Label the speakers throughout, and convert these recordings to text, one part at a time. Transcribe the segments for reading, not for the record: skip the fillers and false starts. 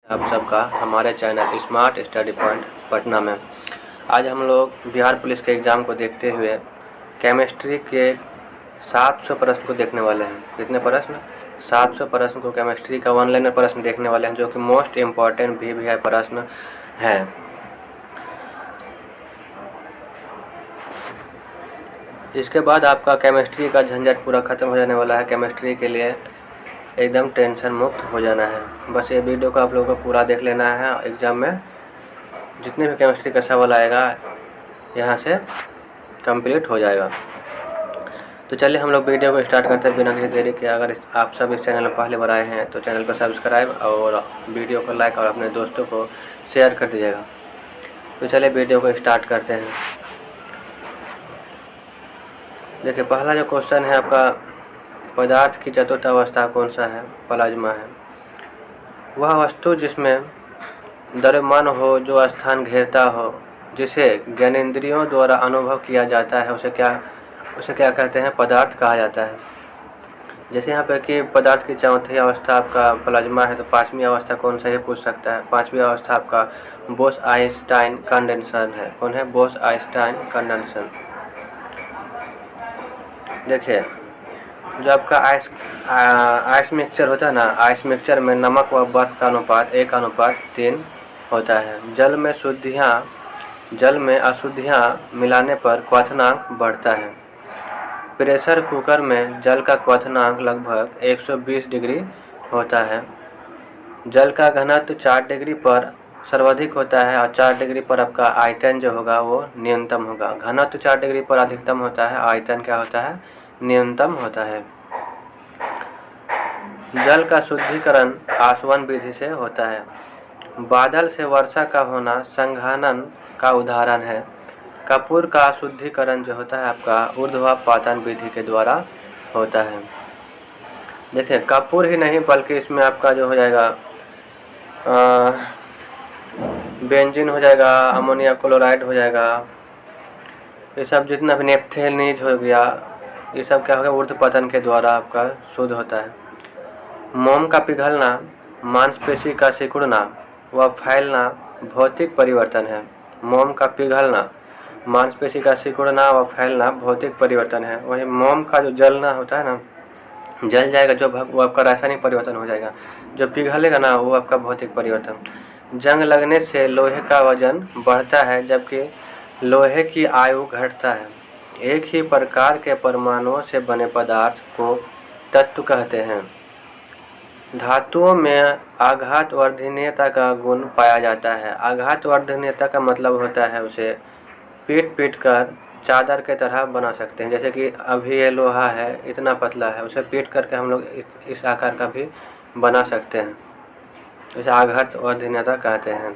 Speaker 1: आप सबका हमारे channel smart study point Patna में। आज हम लोग बिहार पुलिस के एग्ज़ाम को देखते हुए केमिस्ट्री के 700 प्रश्न को देखने वाले हैं। कितने प्रश्न? 700 प्रश्न को केमिस्ट्री का वन लाइनर प्रश्न देखने वाले हैं, जो कि मोस्ट इम्पॉर्टेंट भी है प्रश्न हैं। इसके बाद आपका केमिस्ट्री का झंझट पूरा ख़त्म हो जाने वाला है। केमिस्ट्री के लिए एकदम टेंशन मुक्त हो जाना है। बस ये वीडियो को आप लोगों को पूरा देख लेना है। एग्ज़ाम में जितने भी केमिस्ट्री का सवाल आएगा यहाँ से कंप्लीट हो जाएगा। तो चलिए हम लोग वीडियो को स्टार्ट करते हैं बिना किसी देरी के। अगर आप सब इस चैनल पर पहले बार आए हैं तो चैनल को सब्सक्राइब और वीडियो को लाइक और अपने दोस्तों को शेयर कर दीजिएगा। तो चलिए वीडियो को स्टार्ट करते हैं। देखिए, पहला जो क्वेश्चन है आपका, पदार्थ की चतुर्थ अवस्था कौन सा है? प्लाज्मा है। वह वस्तु जिसमें द्रव्यमान हो, जो स्थान घेरता हो, जिसे ज्ञानेंद्रियों द्वारा अनुभव किया जाता है, उसे क्या कहते हैं? पदार्थ कहा जाता है। जैसे यहाँ पे कि पदार्थ की चौथी अवस्था आपका प्लाज्मा है, तो पाँचवीं अवस्था कौन सा, ये पूछ सकता है। पाँचवीं अवस्था आपका बोस-आइंस्टाइन कंडेंसर है। कौन है? बोस-आइंस्टाइन कंडेंसर। देखिए, जो आपका आइस मिक्सचर होता है ना, आइस मिक्सचर में नमक व बर्फ का अनुपात 1:3 होता है। जल में अशुद्धियाँ मिलाने पर क्वथनांक बढ़ता है। प्रेशर कुकर में जल का क्वथनांक लगभग 120 डिग्री होता है। जल का घनत्व 4 डिग्री पर सर्वाधिक होता है और 4 डिग्री पर आपका आयतन जो होगा वो न्यूनतम होगा। घनत्व 4 डिग्री पर अधिकतम होता है, आयतन क्या होता है? न्यूनतम होता है। जल का शुद्धिकरण आसवन विधि से होता है। बादल से वर्षा का होना संघनन का उदाहरण है। कपूर का शुद्धिकरण जो होता है आपका ऊर्ध्वपातन विधि के द्वारा होता है। देखिए, कपूर ही नहीं बल्कि इसमें आपका जो हो जाएगा बेंजीन हो जाएगा, अमोनिया क्लोराइड हो जाएगा, ये सब जितना भी नेप्थेलिन हो गया, ये सब क्या होगा? ऊर्ध्वपतन के द्वारा आपका शुद्ध होता है। मोम का पिघलना, मांसपेशी का सिकुड़ना व फैलना भौतिक परिवर्तन है। मोम का पिघलना, मांसपेशी का सिकुड़ना व फैलना भौतिक परिवर्तन है। वही मोम का जो जलना होता है ना, जल जाएगा जो वो आपका रासायनिक परिवर्तन हो जाएगा। जो पिघलेगा ना वो आपका भौतिक परिवर्तन। जंग लगने से लोहे का वजन बढ़ता है, जबकि लोहे की आयु घटता है। एक ही प्रकार के परमाणुओं से बने पदार्थ को तत्व कहते हैं। धातुओं में आघातवर्धनीयता का गुण पाया जाता है। आघातवर्धनीयता का मतलब होता है उसे पीट कर चादर के तरह बना सकते हैं। जैसे कि अभी ये लोहा है, इतना पतला है, उसे पीट करके हम लोग इस आकार का भी बना सकते हैं। इसे आघातवर्धनीयता कहते हैं।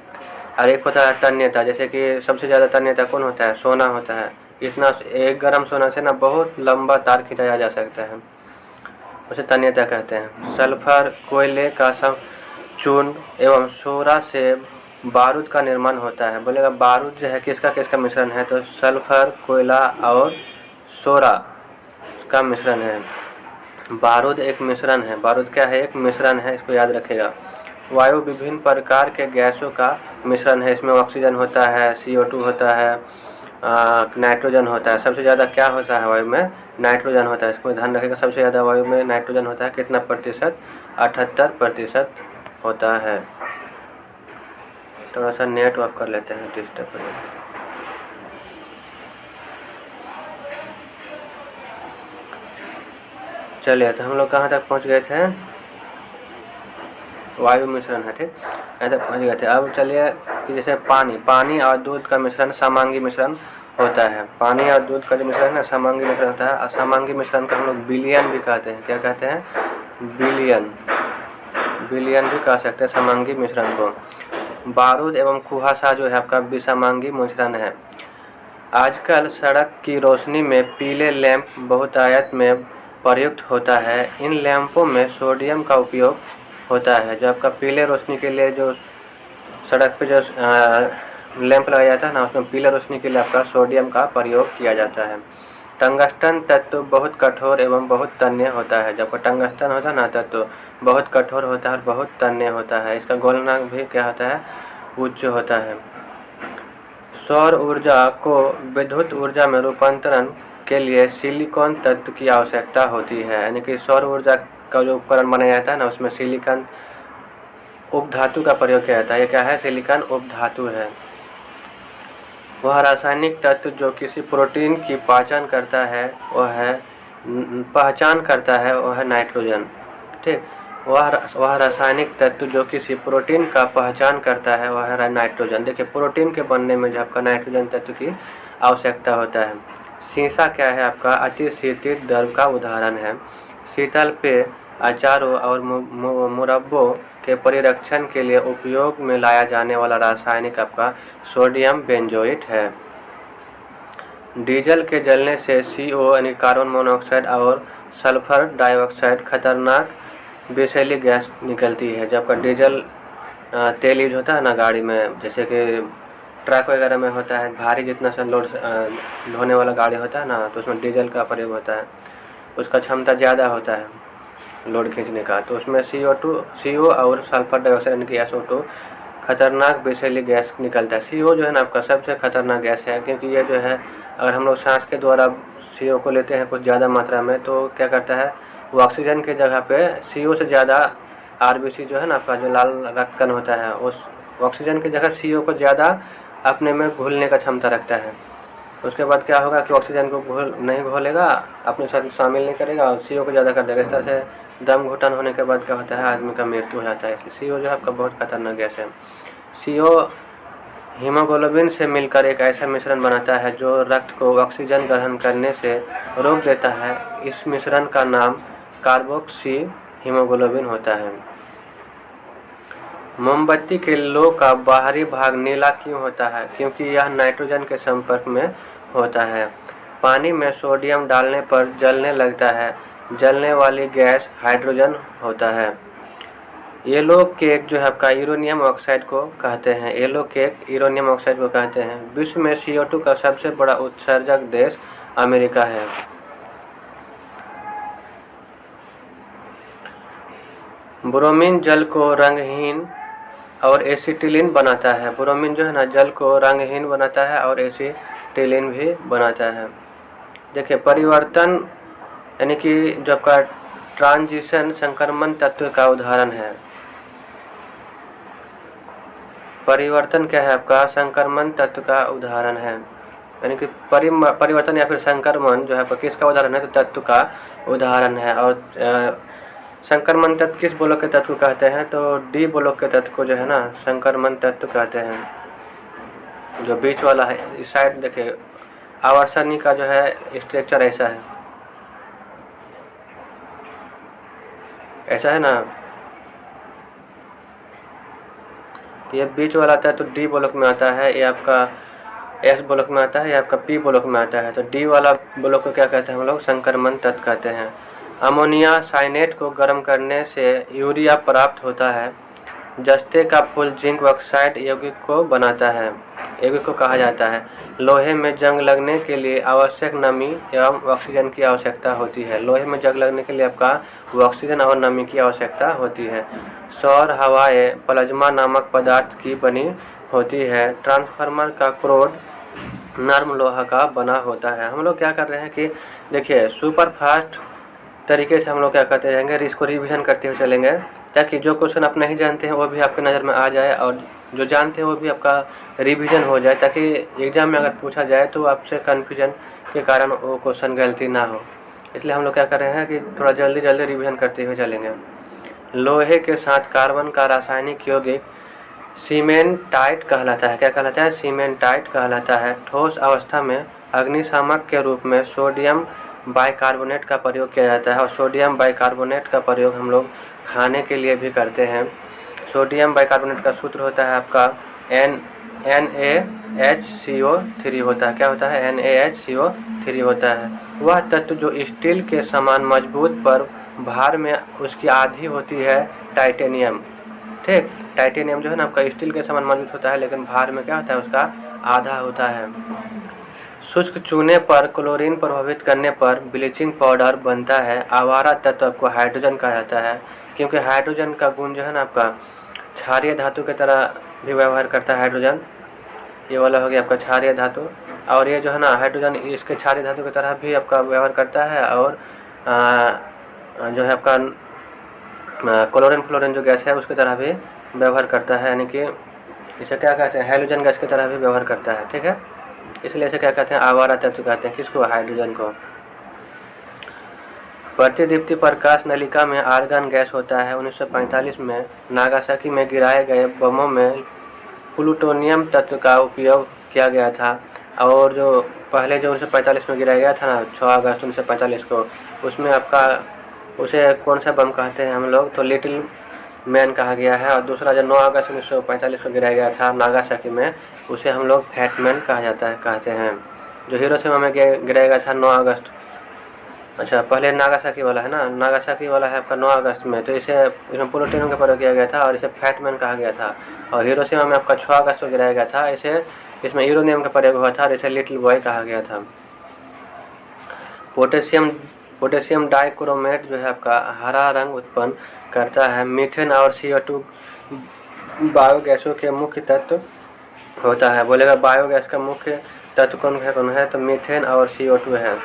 Speaker 1: और एक होता है तन्यता। जैसे कि सबसे ज़्यादा तन्यता कौन होता है? सोना होता है। इतना एक ग्राम सोना से ना बहुत लंबा तार खिंचाया जा सकता है, उसे तन्यता कहते हैं। सल्फर, कोयले का चूर्ण एवं सोरा से बारूद का निर्माण होता है। बोलेगा बारूद जो है किसका मिश्रण है? तो सल्फर, कोयला और सोरा का मिश्रण है। बारूद एक मिश्रण है। बारूद क्या है? एक मिश्रण है, इसको याद रखेगा। वायु विभिन्न प्रकार के गैसों का मिश्रण है। इसमें ऑक्सीजन होता है, CO2 होता है, नाइट्रोजन होता है। सबसे ज़्यादा क्या होता है वायु में? नाइट्रोजन होता है। इसको ध्यान रखिएगा, सबसे ज़्यादा वायु में नाइट्रोजन होता है। कितना प्रतिशत? 78% होता है। थोड़ा सा नेट ऑफ कर लेते हैं, डिस्टर्ब हो जाता है। चलिए, तो हम लोग कहाँ तक पहुँच गए थे? वायु मिश्रण है, ठीक, ऐसे पहुँच गए थे। अब चलिए कि जैसे पानी और दूध का मिश्रण समांगी मिश्रण होता है। पानी और दूध का जो मिश्रण है समांगी मिश्रण होता है। असमांगी मिश्रण का हम लोग विलयन भी कहते हैं। क्या कहते हैं? विलयन भी कह सकते हैं समांगी मिश्रण को। बारूद एवं कुहासा जो है आपका विसमांगी मिश्रण है। आजकल सड़क की रोशनी में पीले लैंप बहुतायत में प्रयुक्त होता है। इन लैंपों में सोडियम का उपयोग होता है। जो आपका पीले रोशनी के लिए जो सड़क पे जो लैंप लगाया जाता है ना, उसमें पीले रोशनी के लिए आपका सोडियम का प्रयोग किया जाता है। टंगस्टन तत्व बहुत कठोर एवं बहुत तन्य होता है। जब टंगस्टन होता है ना तत्व बहुत कठोर होता है और बहुत तन्य होता है। इसका गलनांक भी क्या होता है, उच्च होता है। सौर ऊर्जा को विद्युत ऊर्जा में रूपांतरण के लिए सिलिकॉन तत्व की आवश्यकता होती है। यानी कि सौर ऊर्जा का जो उपकरण बनाया जाता है ना, उसमें सिलिकॉन उपधातु का प्रयोग किया जाता है। ये क्या है, सिलिकॉन उपधातु है। वह रासायनिक तत्व जो किसी प्रोटीन की पहचान करता है वह है नाइट्रोजन। ठीक, वह रासायनिक तत्व जो किसी प्रोटीन का पहचान करता है वह है नाइट्रोजन। देखिए, प्रोटीन के बनने में जो आपका नाइट्रोजन तत्व की आवश्यकता होता है। सीसा क्या है, आपका अति शीतल द्रव का उदाहरण है। शीतल पेय, अचारों और मुरब्बों के परिरक्षण के लिए उपयोग में लाया जाने वाला रासायनिक आपका सोडियम बेंजोएट है। डीजल के जलने से CO यानी कार्बन मोनोऑक्साइड और सल्फर डाइऑक्साइड खतरनाक विषैली गैस निकलती है। जब का डीजल तेल यूज होता है ना गाड़ी में, जैसे कि ट्रक वगैरह में होता है, भारी जितना सा लोड ढोने वाला गाड़ी होता है ना, तो उसमें डीजल का प्रयोग होता है। उसका क्षमता ज़्यादा होता है लोड खींचने का, तो उसमें CO और सल्फर डाइऑक्साइड यानी कि SO2 खतरनाक विषैली गैस निकलता है। CO जो है ना आपका सबसे खतरनाक गैस है, क्योंकि ये जो है अगर हम लोग सांस के द्वारा CO को लेते हैं कुछ ज़्यादा मात्रा में, तो क्या करता है वो ऑक्सीजन के जगह पे CO से ज़्यादा RBC जो है ना आपका जो लाल रक्त कण होता है, उस ऑक्सीजन की जगह CO को ज़्यादा अपने में घुलने का क्षमता रखता है। उसके बाद क्या होगा कि ऑक्सीजन को नहीं घोलेगा, अपने साथ शामिल नहीं करेगा और CO को ज़्यादा कर देगा। इस तरह से दम घुटन होने के बाद क्या होता है, आदमी का मृत्यु हो जाता है। इसलिए CO जो है आपका बहुत खतरनाक गैस है। CO हीमोग्लोबिन से मिलकर एक ऐसा मिश्रण बनाता है जो रक्त को ऑक्सीजन ग्रहण करने से रोक देता है। इस मिश्रण का नाम कार्बोक्सी हीमोग्लोबिन होता है। मोमबत्ती के लो का बाहरी भाग नीला क्यों होता है? क्योंकि यह नाइट्रोजन के संपर्क में होता है। पानी में सोडियम डालने पर जलने लगता है। जलने वाली गैस हाइड्रोजन होता है। येलो केक जो है आपका यूरेनियम ऑक्साइड को कहते हैं। येलो केक यूरेनियम ऑक्साइड को कहते हैं। विश्व में CO2 का सबसे बड़ा उत्सर्जक देश अमेरिका है। ब्रोमीन जल को रंगहीन और एसिटिलीन बनाता है। ब्रोमीन जो है ना जल को रंगहीन बनाता है और एसिटिलीन भी बनाता है। देखिए, परिवर्तन यानी कि जो आपका ट्रांजिशन संक्रमण तत्व का उदाहरण है। परिवर्तन क्या है आपका, संक्रमण तत्व का उदाहरण है। यानी कि परिवर्तन या फिर संक्रमण जो है आपका किसका उदाहरण है, तो तत्व का उदाहरण है। और संक्रमण तत्व किस ब्लॉक के तत्व कहते हैं, तो D ब्लॉक के तत्व को जो है ना संक्रमण तत्व कहते हैं। जो बीच वाला है इस साइड देखिए, आवर्तनी का जो है स्ट्रक्चर ऐसा है, ऐसा है ना। ये बीच वाला आता है तो D ब्लॉक में आता है, ये आपका S ब्लॉक में आता है, ये आपका P ब्लॉक में आता है। तो D वाला ब्लॉक को क्या कहते हैं हम लोग, संक्रमण तत्व कहते हैं। अमोनिया साइनेट को गर्म करने से यूरिया प्राप्त होता है। जस्ते का फूल जिंक ऑक्साइड यौगिक को बनाता है, यौगिक को कहा जाता है। लोहे में जंग लगने के लिए आवश्यक नमी एवं ऑक्सीजन की आवश्यकता होती है। लोहे में जंग लगने के लिए आपका ऑक्सीजन और नमी की आवश्यकता होती है। सौर हवाएं प्लाज्मा नामक पदार्थ की बनी होती है। ट्रांसफार्मर का क्रोड नर्म लोहा का बना होता है। हम लोग क्या कर रहे हैं कि देखिए, सुपर फास्ट तरीके से हम लोग क्या करते जाएंगे, इसको रिवीजन करते हुए चलेंगे, ताकि जो क्वेश्चन आप नहीं जानते हैं वो भी आपके नज़र में आ जाए और जो जानते हैं वो भी आपका रिवीजन हो जाए, ताकि एग्ज़ाम में अगर पूछा जाए तो आपसे कन्फ्यूजन के कारण वो क्वेश्चन गलती ना हो। इसलिए हम लोग क्या कर रहे हैं कि थोड़ा जल्दी जल्दी रिवीजन करते हुए चलेंगे। लोहे के साथ कार्बन का रासायनिक यौगिक सीमेंटाइट कहलाता है। क्या कहलाता है, सीमेंटाइट कहलाता है। ठोस अवस्था में अग्निशामक के रूप में सोडियम बाइकार्बोनेट का प्रयोग किया जाता है और सोडियम बाइकार्बोनेट का प्रयोग हम लोग खाने के लिए भी करते हैं। सोडियम बाइकार्बोनेट का सूत्र होता है आपका NaHCO3 होता है। क्या होता है, NaHCO3 होता है। वह तत्व जो स्टील के समान मजबूत पर भार में उसकी आधी होती है, टाइटेनियम। ठीक, टाइटेनियम जो है ना आपका स्टील के समान मजबूत होता है, लेकिन भार में क्या होता है उसका आधा होता है। शुष्क चूने पर क्लोरीन प्रभावित करने पर ब्लीचिंग पाउडर बनता है। आवारा तत्व आपको हाइड्रोजन कहा जाता है, क्योंकि हाइड्रोजन का गुण जो है ना आपका क्षारीय धातु की तरह भी व्यवहार करता है। हाइड्रोजन ये वाला हो गया आपका क्षारीय धातु, और ये जो है ना हाइड्रोजन इसके क्षारीय धातु की तरह भी आपका व्यवहार करता है, और जो है आपका क्लोरीन जो गैस है उसकी तरह भी व्यवहार करता है, यानी कि इसे क्या कहते हैं, हैलोजन गैस की तरह भी व्यवहार करता है। ठीक है, इसलिए इसे क्या कहते हैं, आवारा तत्व कहते हैं। किसको? हाइड्रोजन को। प्रतिदीप्ति प्रकाश नलिका में आर्गन गैस होता है। 1945 में नागासाकी में गिराए गए बमों में प्लूटोनियम तत्व का उपयोग किया गया था, और जो पहले जो 1945 में गिराया गया था ना 6 अगस्त 1945 को, उसमें आपका उसे कौन सा बम कहते हैं हम लोग? तो लिटिल मैन कहा गया है। और दूसरा जो 9 अगस्त 1945 को गिराया गया था नागासाकी में, उसे हम लोग फैट मैन कहा जाता है, कहते हैं। जो हिरोशिमा में गिराया गया था 9 अगस्त, अच्छा पहले नागासाकी वाला है ना, नागासाकी वाला है आपका 9 अगस्त में, तो इसमें प्लूटोनियम का प्रयोग किया गया था और इसे फैट मैन कहा गया था। और हिरोशिमा में आपका 6 अगस्त को गिराया गया था, इसमें यूरेनियम का प्रयोग हुआ था और इसे लिटिल बॉय कहा गया था। पोटेशियम डाइक्रोमेट जो है आपका हरा रंग उत्पन्न करता है। मीथेन और CO2 बायोगैसों के मुख्य तत्व होता है। बोलेगा बायोगैस का मुख्य तत्व कौन है? तो मीथेन और CO2 है।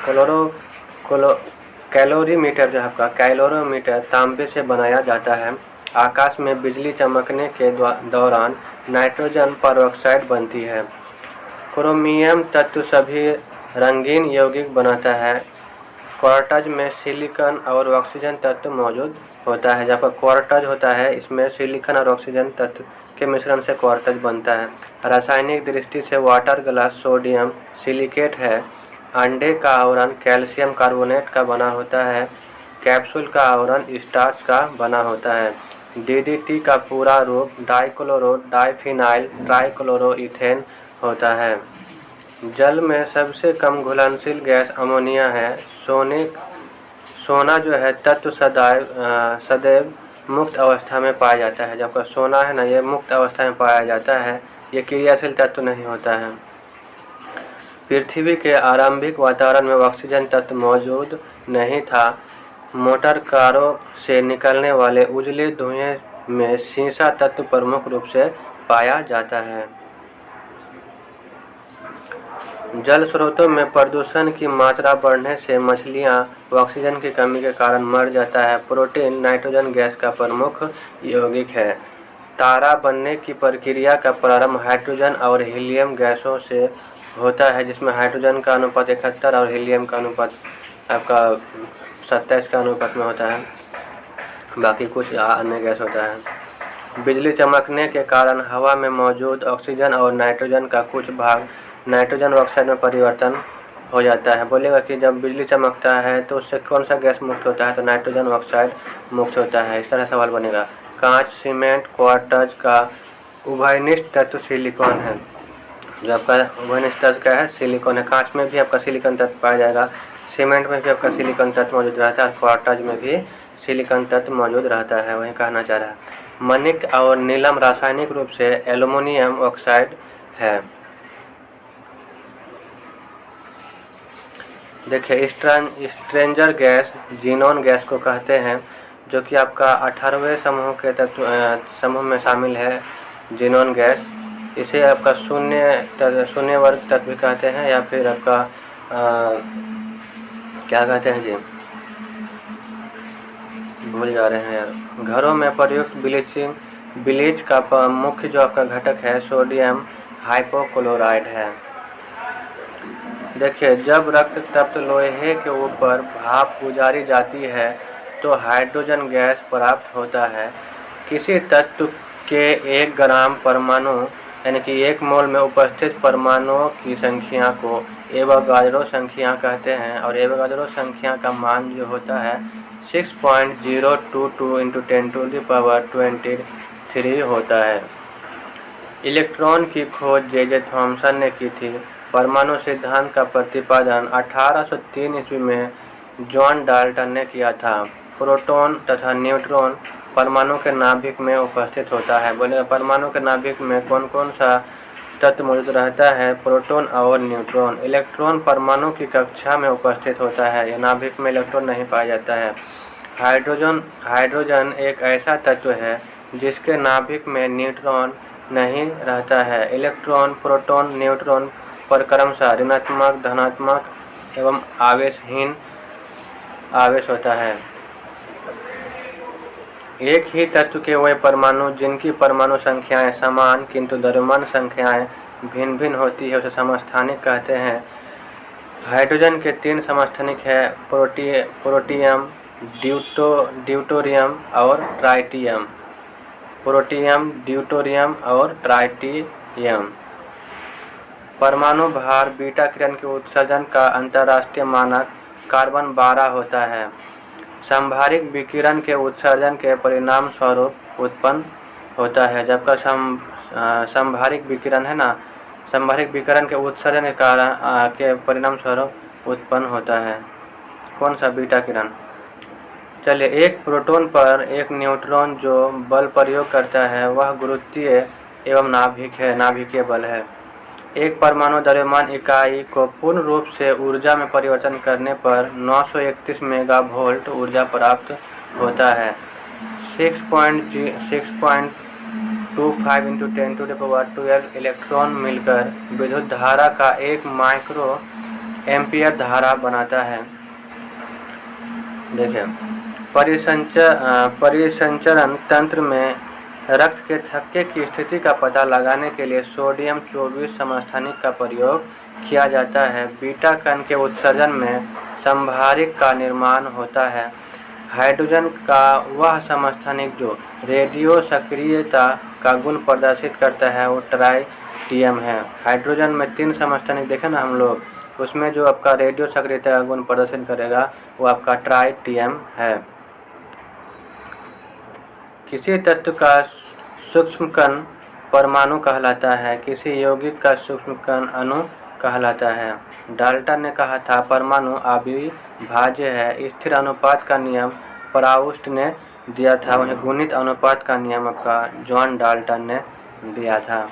Speaker 1: कैलोरीमीटर जो है आपका कैलोरीमीटर तांबे से बनाया जाता है। आकाश में बिजली चमकने के दौरान नाइट्रोजन परऑक्साइड बनती है। क्रोमियम तत्व सभी रंगीन यौगिक बनाता है। क्वार्टज में सिलिकॉन और ऑक्सीजन तत्व मौजूद होता है। जहाँ पर क्वार्टज होता है, इसमें सिलिकॉन और ऑक्सीजन तत्व के मिश्रण से क्वार्टज बनता है। रासायनिक दृष्टि से वाटर ग्लास सोडियम सिलिकेट है। अंडे का आवरण कैल्शियम कार्बोनेट का बना होता है। कैप्सूल का आवरण स्टार्च का बना होता है। DDT का पूरा रूप डाइक्लोरो डाइफिनाइल ट्राइक्लोरोइथेन होता है। जल में सबसे कम घुलनशील गैस अमोनिया है। सोना जो है तत्व सदैव मुक्त अवस्था में पाया जाता है। जबकि सोना है ना, ये मुक्त अवस्था में पाया जाता है, ये क्रियाशील तत्व नहीं होता है। पृथ्वी के आरंभिक वातावरण में ऑक्सीजन तत्व मौजूद नहीं था। मोटर कारों से निकलने वाले उजले धुएं में सीसा तत्व प्रमुख रूप से पाया जाता है। जल स्रोतों में प्रदूषण की मात्रा बढ़ने से मछलियां ऑक्सीजन की कमी के कारण मर जाता है। प्रोटीन नाइट्रोजन गैस का प्रमुख यौगिक है। तारा बनने की प्रक्रिया का प्रारंभ हाइड्रोजन और हीलियम गैसों से होता है, जिसमें हाइड्रोजन का अनुपात 71 और हीलियम का अनुपात आपका 27 का अनुपात में होता है। बाकी कुछ अन्य गैस होता है। बिजली चमकने के कारण हवा में मौजूद ऑक्सीजन और नाइट्रोजन का कुछ भाग नाइट्रोजन ऑक्साइड में परिवर्तन हो जाता है। बोलेगा कि जब बिजली चमकता है तो उससे कौन सा गैस मुक्त होता है? तो नाइट्रोजन ऑक्साइड मुक्त होता है। इस तरह सवाल बनेगा। कांच, सीमेंट, क्वार्टज का उभयनिष्ठ तत्व सिलिकॉन है। जो आपका उभयनिष्ठ तत्व क्या है? सिलिकॉन है। कांच में भी आपका सिलिकॉन तत्व पाया जाएगा, सीमेंट में भी आपका सिलिकॉन तत्व मौजूद रहता है, और क्वार्टज में भी सिलिकॉन तत्व मौजूद रहता है। वही कहना चाह रहा है। मणिक और नीलम रासायनिक रूप से एल्युमिनियम ऑक्साइड है। देखिए स्ट्रेंजर गैस जीनोन गैस को कहते हैं, जो कि आपका 18वें समूह में शामिल है। जीनोन गैस, इसे आपका शून्य वर्ग तत्व भी कहते हैं, या फिर आपका क्या कहते हैं जी, भूल जा रहे हैं यार। घरों में प्रयुक्त ब्लीच का मुख्य जो आपका घटक है सोडियम हाइपोक्लोराइड है। देखिए जब रक्त तप्त लोहे के ऊपर भाप गुजारी जाती है तो हाइड्रोजन गैस प्राप्त होता है। किसी तत्व के 1 ग्राम परमाणु यानी कि 1 मोल में उपस्थित परमाणुओं की संख्या को एवोगाड्रो संख्या कहते हैं, और एवोगाड्रो संख्या का मान जो होता है 6.022 × 10⁻23 होता है। इलेक्ट्रॉन की खोज जे थॉमसन ने की थी। परमाणु सिद्धांत का प्रतिपादन 1803 ईस्वी में जॉन डाल्टन ने किया था। प्रोटॉन तथा न्यूट्रॉन परमाणु के नाभिक में उपस्थित होता है। बोले परमाणु के नाभिक में कौन कौन सा तत्व मौजूद रहता है, प्रोटॉन और न्यूट्रॉन। इलेक्ट्रॉन परमाणु की कक्षा में उपस्थित होता है, यह नाभिक में इलेक्ट्रॉन नहीं पाया जाता है। हाइड्रोजन एक ऐसा तत्व है जिसके नाभिक में न्यूट्रॉन नहीं रहता है। इलेक्ट्रॉन, प्रोटॉन, न्यूट्रॉन पर क्रमशः ऋणात्मक, धनात्मक एवं आवेशहीन आवेश होता है। एक ही तत्व के वे परमाणु जिनकी परमाणु संख्याएं समान किंतु द्रव्यमान संख्याएं भिन्न भिन्न होती है उसे समस्थानिक कहते हैं। हाइड्रोजन के 3 समस्थानिक है, प्रोटियम, ड्यूटोरियम और ट्राइटियम। प्रोटियम, ड्यूटोरियम और ट्राइटियम। परमाणु भार बीटा किरण के उत्सर्जन का अंतर्राष्ट्रीय मानक कार्बन 12 होता है। संभारिक विकिरण के उत्सर्जन के परिणाम स्वरूप उत्पन्न होता है, जबकि संभारिक विकिरण है ना, संभारिक विकिरण के उत्सर्जन के कारण के परिणाम स्वरूप उत्पन्न होता है। कौन सा? बीटा किरण। चलिए, एक प्रोटॉन पर एक न्यूट्रॉन जो बल प्रयोग करता है वह गुरुत्वीय एवं नाभिकीय बल है। एक परमाणु द्रव्यमान इकाई को पूर्ण रूप से ऊर्जा में परिवर्तन करने पर 931 मेगावोल्ट ऊर्जा प्राप्त होता है। 6.25 × 10⁻12 इलेक्ट्रॉन मिलकर विद्युत धारा का 1 माइक्रो एम्पियर धारा बनाता है। देखिए, परिसंचरण तंत्र में रक्त के थक्के की स्थिति का पता लगाने के लिए सोडियम 24 समस्थानिक का प्रयोग किया जाता है। बीटा कण के उत्सर्जन में संभारिक का निर्माण होता है। हाइड्रोजन का वह समस्थानिक जो रेडियो सक्रियता का गुण प्रदर्शित करता है वो ट्राइटियम है। हाइड्रोजन में 3 समस्थानिक देखे ना हम लोग, उसमें जो आपका रेडियो सक्रियता का गुण प्रदर्शित करेगा वो आपका ट्राइटियम है। किसी तत्व का सूक्ष्म कण परमाणु कहलाता है, किसी यौगिक का सूक्ष्म कण अणु कहलाता है। डाल्टन ने कहा था परमाणु अविभाज्य है। स्थिर अनुपात का नियम प्राउस्ट ने दिया था, वहीं गुणित अनुपात का नियम आपका जॉन डाल्टन ने दिया था।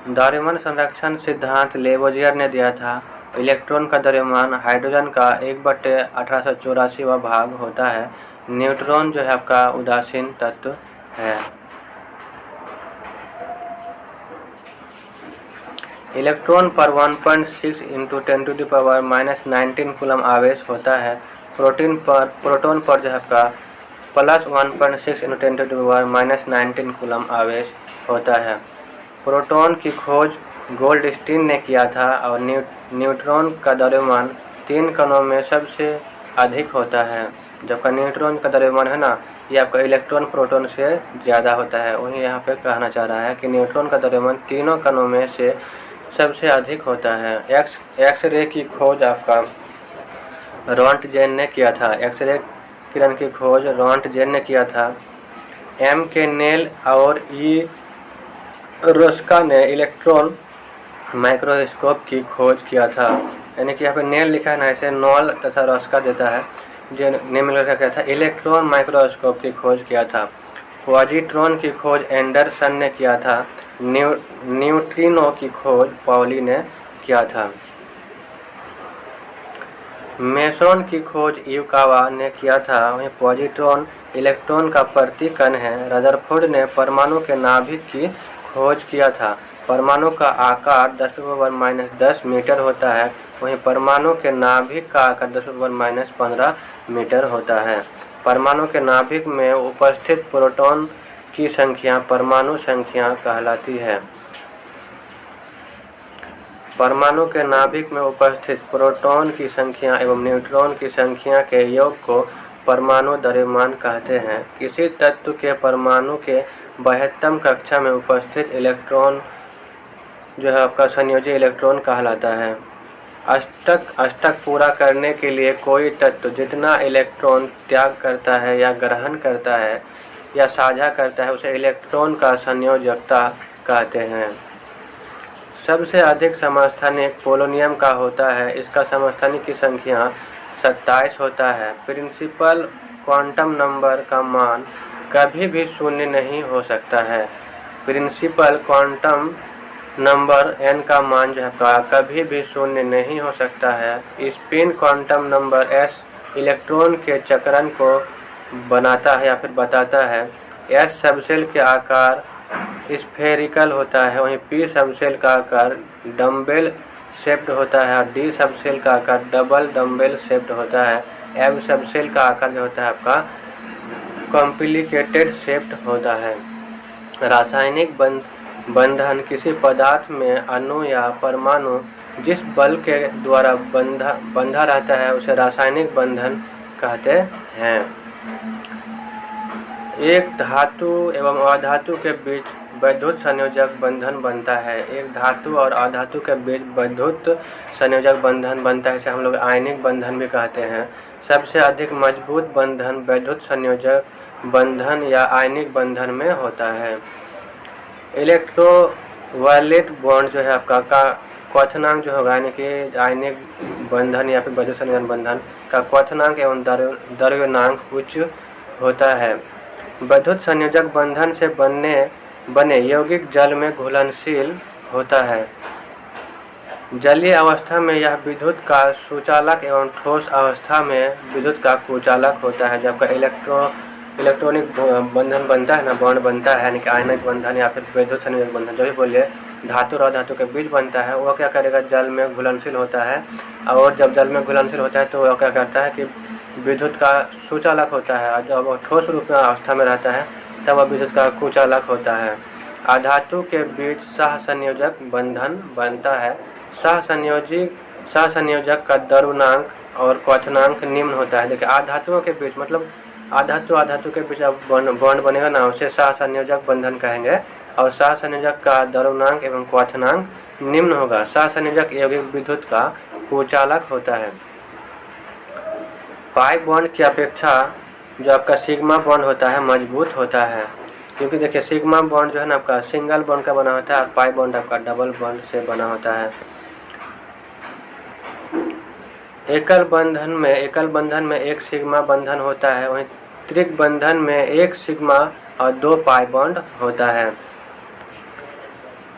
Speaker 1: द्रव्यमान संरक्षण सिद्धांत लेवोजियर ने दिया था। इलेक्ट्रॉन का द्रव्यमान हाइड्रोजन का 1/1884वां भाग होता है। न्यूट्रॉन जो है आपका उदासीन तत्व है। इलेक्ट्रॉन पर 1.6 × 10⁻⁻19 कूलम आवेश होता है। प्रोटॉन पर जो है आपका +1.6 × 10⁻⁻19 कूलम आवेश होता है। प्रोटॉन की खोज गोल्डस्टीन ने किया था और न्यूट्रॉन का द्रव्यमान 3 कणों में सबसे अधिक होता है। जबकि न्यूट्रॉन का द्रव्यमान है ना, ये आपका इलेक्ट्रॉन प्रोटॉन से ज़्यादा होता है। वही यहाँ पे कहना चाह रहा है कि न्यूट्रॉन का द्रव्यमान तीनों कणों में से सबसे अधिक होता है। एक्स-रे की खोज आपका रोंटगेन ने किया था। एक्स-रे किरण की खोज रोंटगेन ने किया था। एम के नेल और ई रोस्का ने इलेक्ट्रॉन माइक्रोस्कोप की खोज किया था। यानी कि यहाँ पे नेल लिखा है ना, ऐसे नॉल तथा रोस्का देता है, जो ने मिलकर क्या था, इलेक्ट्रॉन माइक्रोस्कोप की खोज किया था। पॉजिट्रॉन की खोज एंडरसन ने किया था। न्यूट्रिनो की खोज पाउली ने किया था। मेसॉन की खोज युकावा ने किया था। वहीं पॉजिट्रॉन इलेक्ट्रॉन का प्रतिकण है। रदरफोर्ड ने परमाणु के नाभिक की खोज किया था। परमाणु का आकार 10⁻⁻10 मीटर होता है। वहीं परमाणु के नाभिक का आकार 10⁻⁻15 मीटर होता है। परमाणु के नाभिक में उपस्थित प्रोटॉन की संख्या परमाणु संख्या कहलाती है। परमाणु के नाभिक में उपस्थित प्रोटॉन की संख्या एवं न्यूट्रॉन की संख्या के योग को परमाणु द्रव्यमान कहते हैं। किसी तत्व के परमाणु के बाह्यतम कक्षा में उपस्थित इलेक्ट्रॉन जो है आपका संयोजी इलेक्ट्रॉन कहलाता है। अष्टक पूरा करने के लिए कोई तत्व जितना इलेक्ट्रॉन त्याग करता है या ग्रहण करता है या साझा करता है उसे इलेक्ट्रॉन का संयोजकता कहते हैं। सबसे अधिक समस्थानिक पोलोनियम का होता है। इसका समस्थानिक की संख्या 27 होता है। प्रिंसिपल क्वांटम नंबर का मान कभी भी शून्य नहीं हो सकता है। प्रिंसिपल क्वांटम नंबर n का मान जो है कभी भी शून्य नहीं हो सकता है। Spin quantum number s electron के चक्रण को बनाता है या फिर बताता है। s सबसेल के आकार स्फेरिकल होता है, वहीं p सबसेल का आकार डम्बेल शेप्ड होता है और d सबसेल का आकार डबल डम्बेल शेप्ड होता है। m सबसेल का आकार जो होता है आपका कॉम्प्लिकेटेड शेप्ड होता है। रासायनिक बंधन किसी पदार्थ में अणु या परमाणु जिस बल के द्वारा बंधा रहता है उसे रासायनिक बंधन कहते हैं। एक धातु एवं अधातु के बीच वैद्युत संयोजक बंधन बनता है। एक धातु और अधातु के बीच वैद्युत संयोजक बंधन बनता है, इसे हम लोग आयनिक बंधन भी कहते हैं। सबसे अधिक मजबूत बंधन वैद्युत संयोजक बंधन या आयनिक बंधन में होता है। इलेक्ट्रोवायलेट बॉन्ड जो है आपका क्वथनांक जो होगा, यानी कि आयनिक बंधन या फिर वैद्युत संयोजक बंधन का क्वथनांक एवं द्रव्यनांक उच्च होता है। वैद्युत संयोजक बंधन से बने यौगिक जल में घुलनशील होता है। जलीय अवस्था में यह विद्युत का सुचालक एवं ठोस अवस्था में विद्युत का कुचालक होता है। जब का इलेक्ट्रॉनिक बंधन बनता है ना, बॉन्ड बनता है, यानी कि आयनिक बंधन या फिर वैद्युत संयोजक बंधन जो भी बोलिए, धातु और अधातु के बीच बनता है, वो क्या करेगा, जल में घुलनशील होता है। और जब जल में घुलनशील होता है तो वह क्या करता है कि विद्युत का सुचालक होता है, और जब वह ठोस रूप में अवस्था में रहता है तब वह विद्युत का कुचालक होता है। अधातु के बीच सहसंयोजक बंधन बनता है। सहसंयोजक का द्रव्यनांक और क्वथनांक निम्न होता है। देखिए आधातुओं के बीच मतलब आधातु के बीच अब बॉन्ड बनेगा ना, उसे सहसंयोजक बंधन कहेंगे। और सहसंयोजक का द्रव्यनांक एवं क्वथनांक निम्न होगा। सहसंयोजक यौगिक विद्युत का कुचालक होता है। पाई बॉन्ड की अपेक्षा जो आपका सिग्मा बॉन्ड होता है मजबूत होता है, क्योंकि देखिए सिग्मा बॉन्ड जो है ना आपका सिंगल बॉन्ड का बना होता है और पाई बॉन्ड आपका डबल बॉन्ड से बना होता है। एकल बंधन में एक सिग्मा बंधन होता है, वहीं त्रिक बंधन में एक सिग्मा और दो पाई बॉन्ड होता है।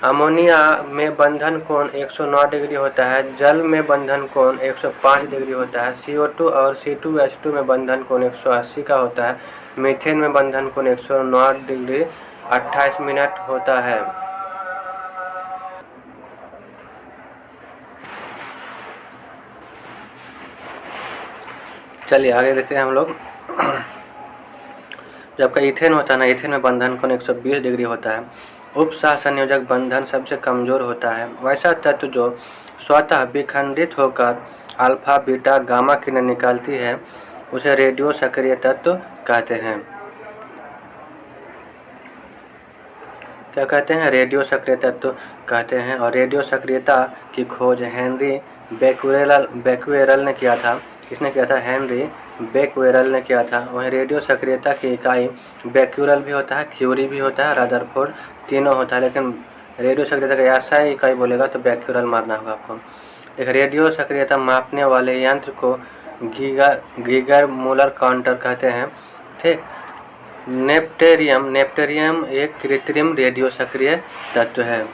Speaker 1: अमोनिया में बंधन कोण 109 डिग्री होता है। जल में बंधन कोण 105 डिग्री होता है। CO2 और C2H2 में बंधन कोण 180 का होता है। मीथेन में बंधन कोण 109 डिग्री 28 मिनट होता है। चलिए आगे देखते हैं हम लोग। जब का ईथेन होता है ना, ईथेन में बंधन कोण 120 डिग्री होता है। उप सहसंयोजक बंधन सबसे कमजोर होता है। वैसा तत्व जो स्वतः विखंडित होकर अल्फा बीटा गामा किरण निकालती है उसे रेडियो सक्रिय तत्व कहते हैं। क्या कहते हैं? रेडियो सक्रिय तत्व कहते हैं। और रेडियो सक्रियता की खोज हेनरी बेक्वेरेल ने किया था। किसने किया था? हेनरी बेक्वेरेल ने किया था। वहीं रेडियो सक्रियता की इकाई बेक्यूरल भी होता है, क्यूरी भी होता है, रदरफोर्ड तीनों होता है, लेकिन रेडियो सक्रियता का ऐसा ही इकाई बोलेगा तो बेक्यूरल मारना होगा आपको। देखिए रेडियो सक्रियता मापने वाले यंत्र को गीगर मूलर काउंटर कहते हैं। ठीक। नेप्टेरियम एक कृत्रिम रेडियो सक्रिय तत्व है।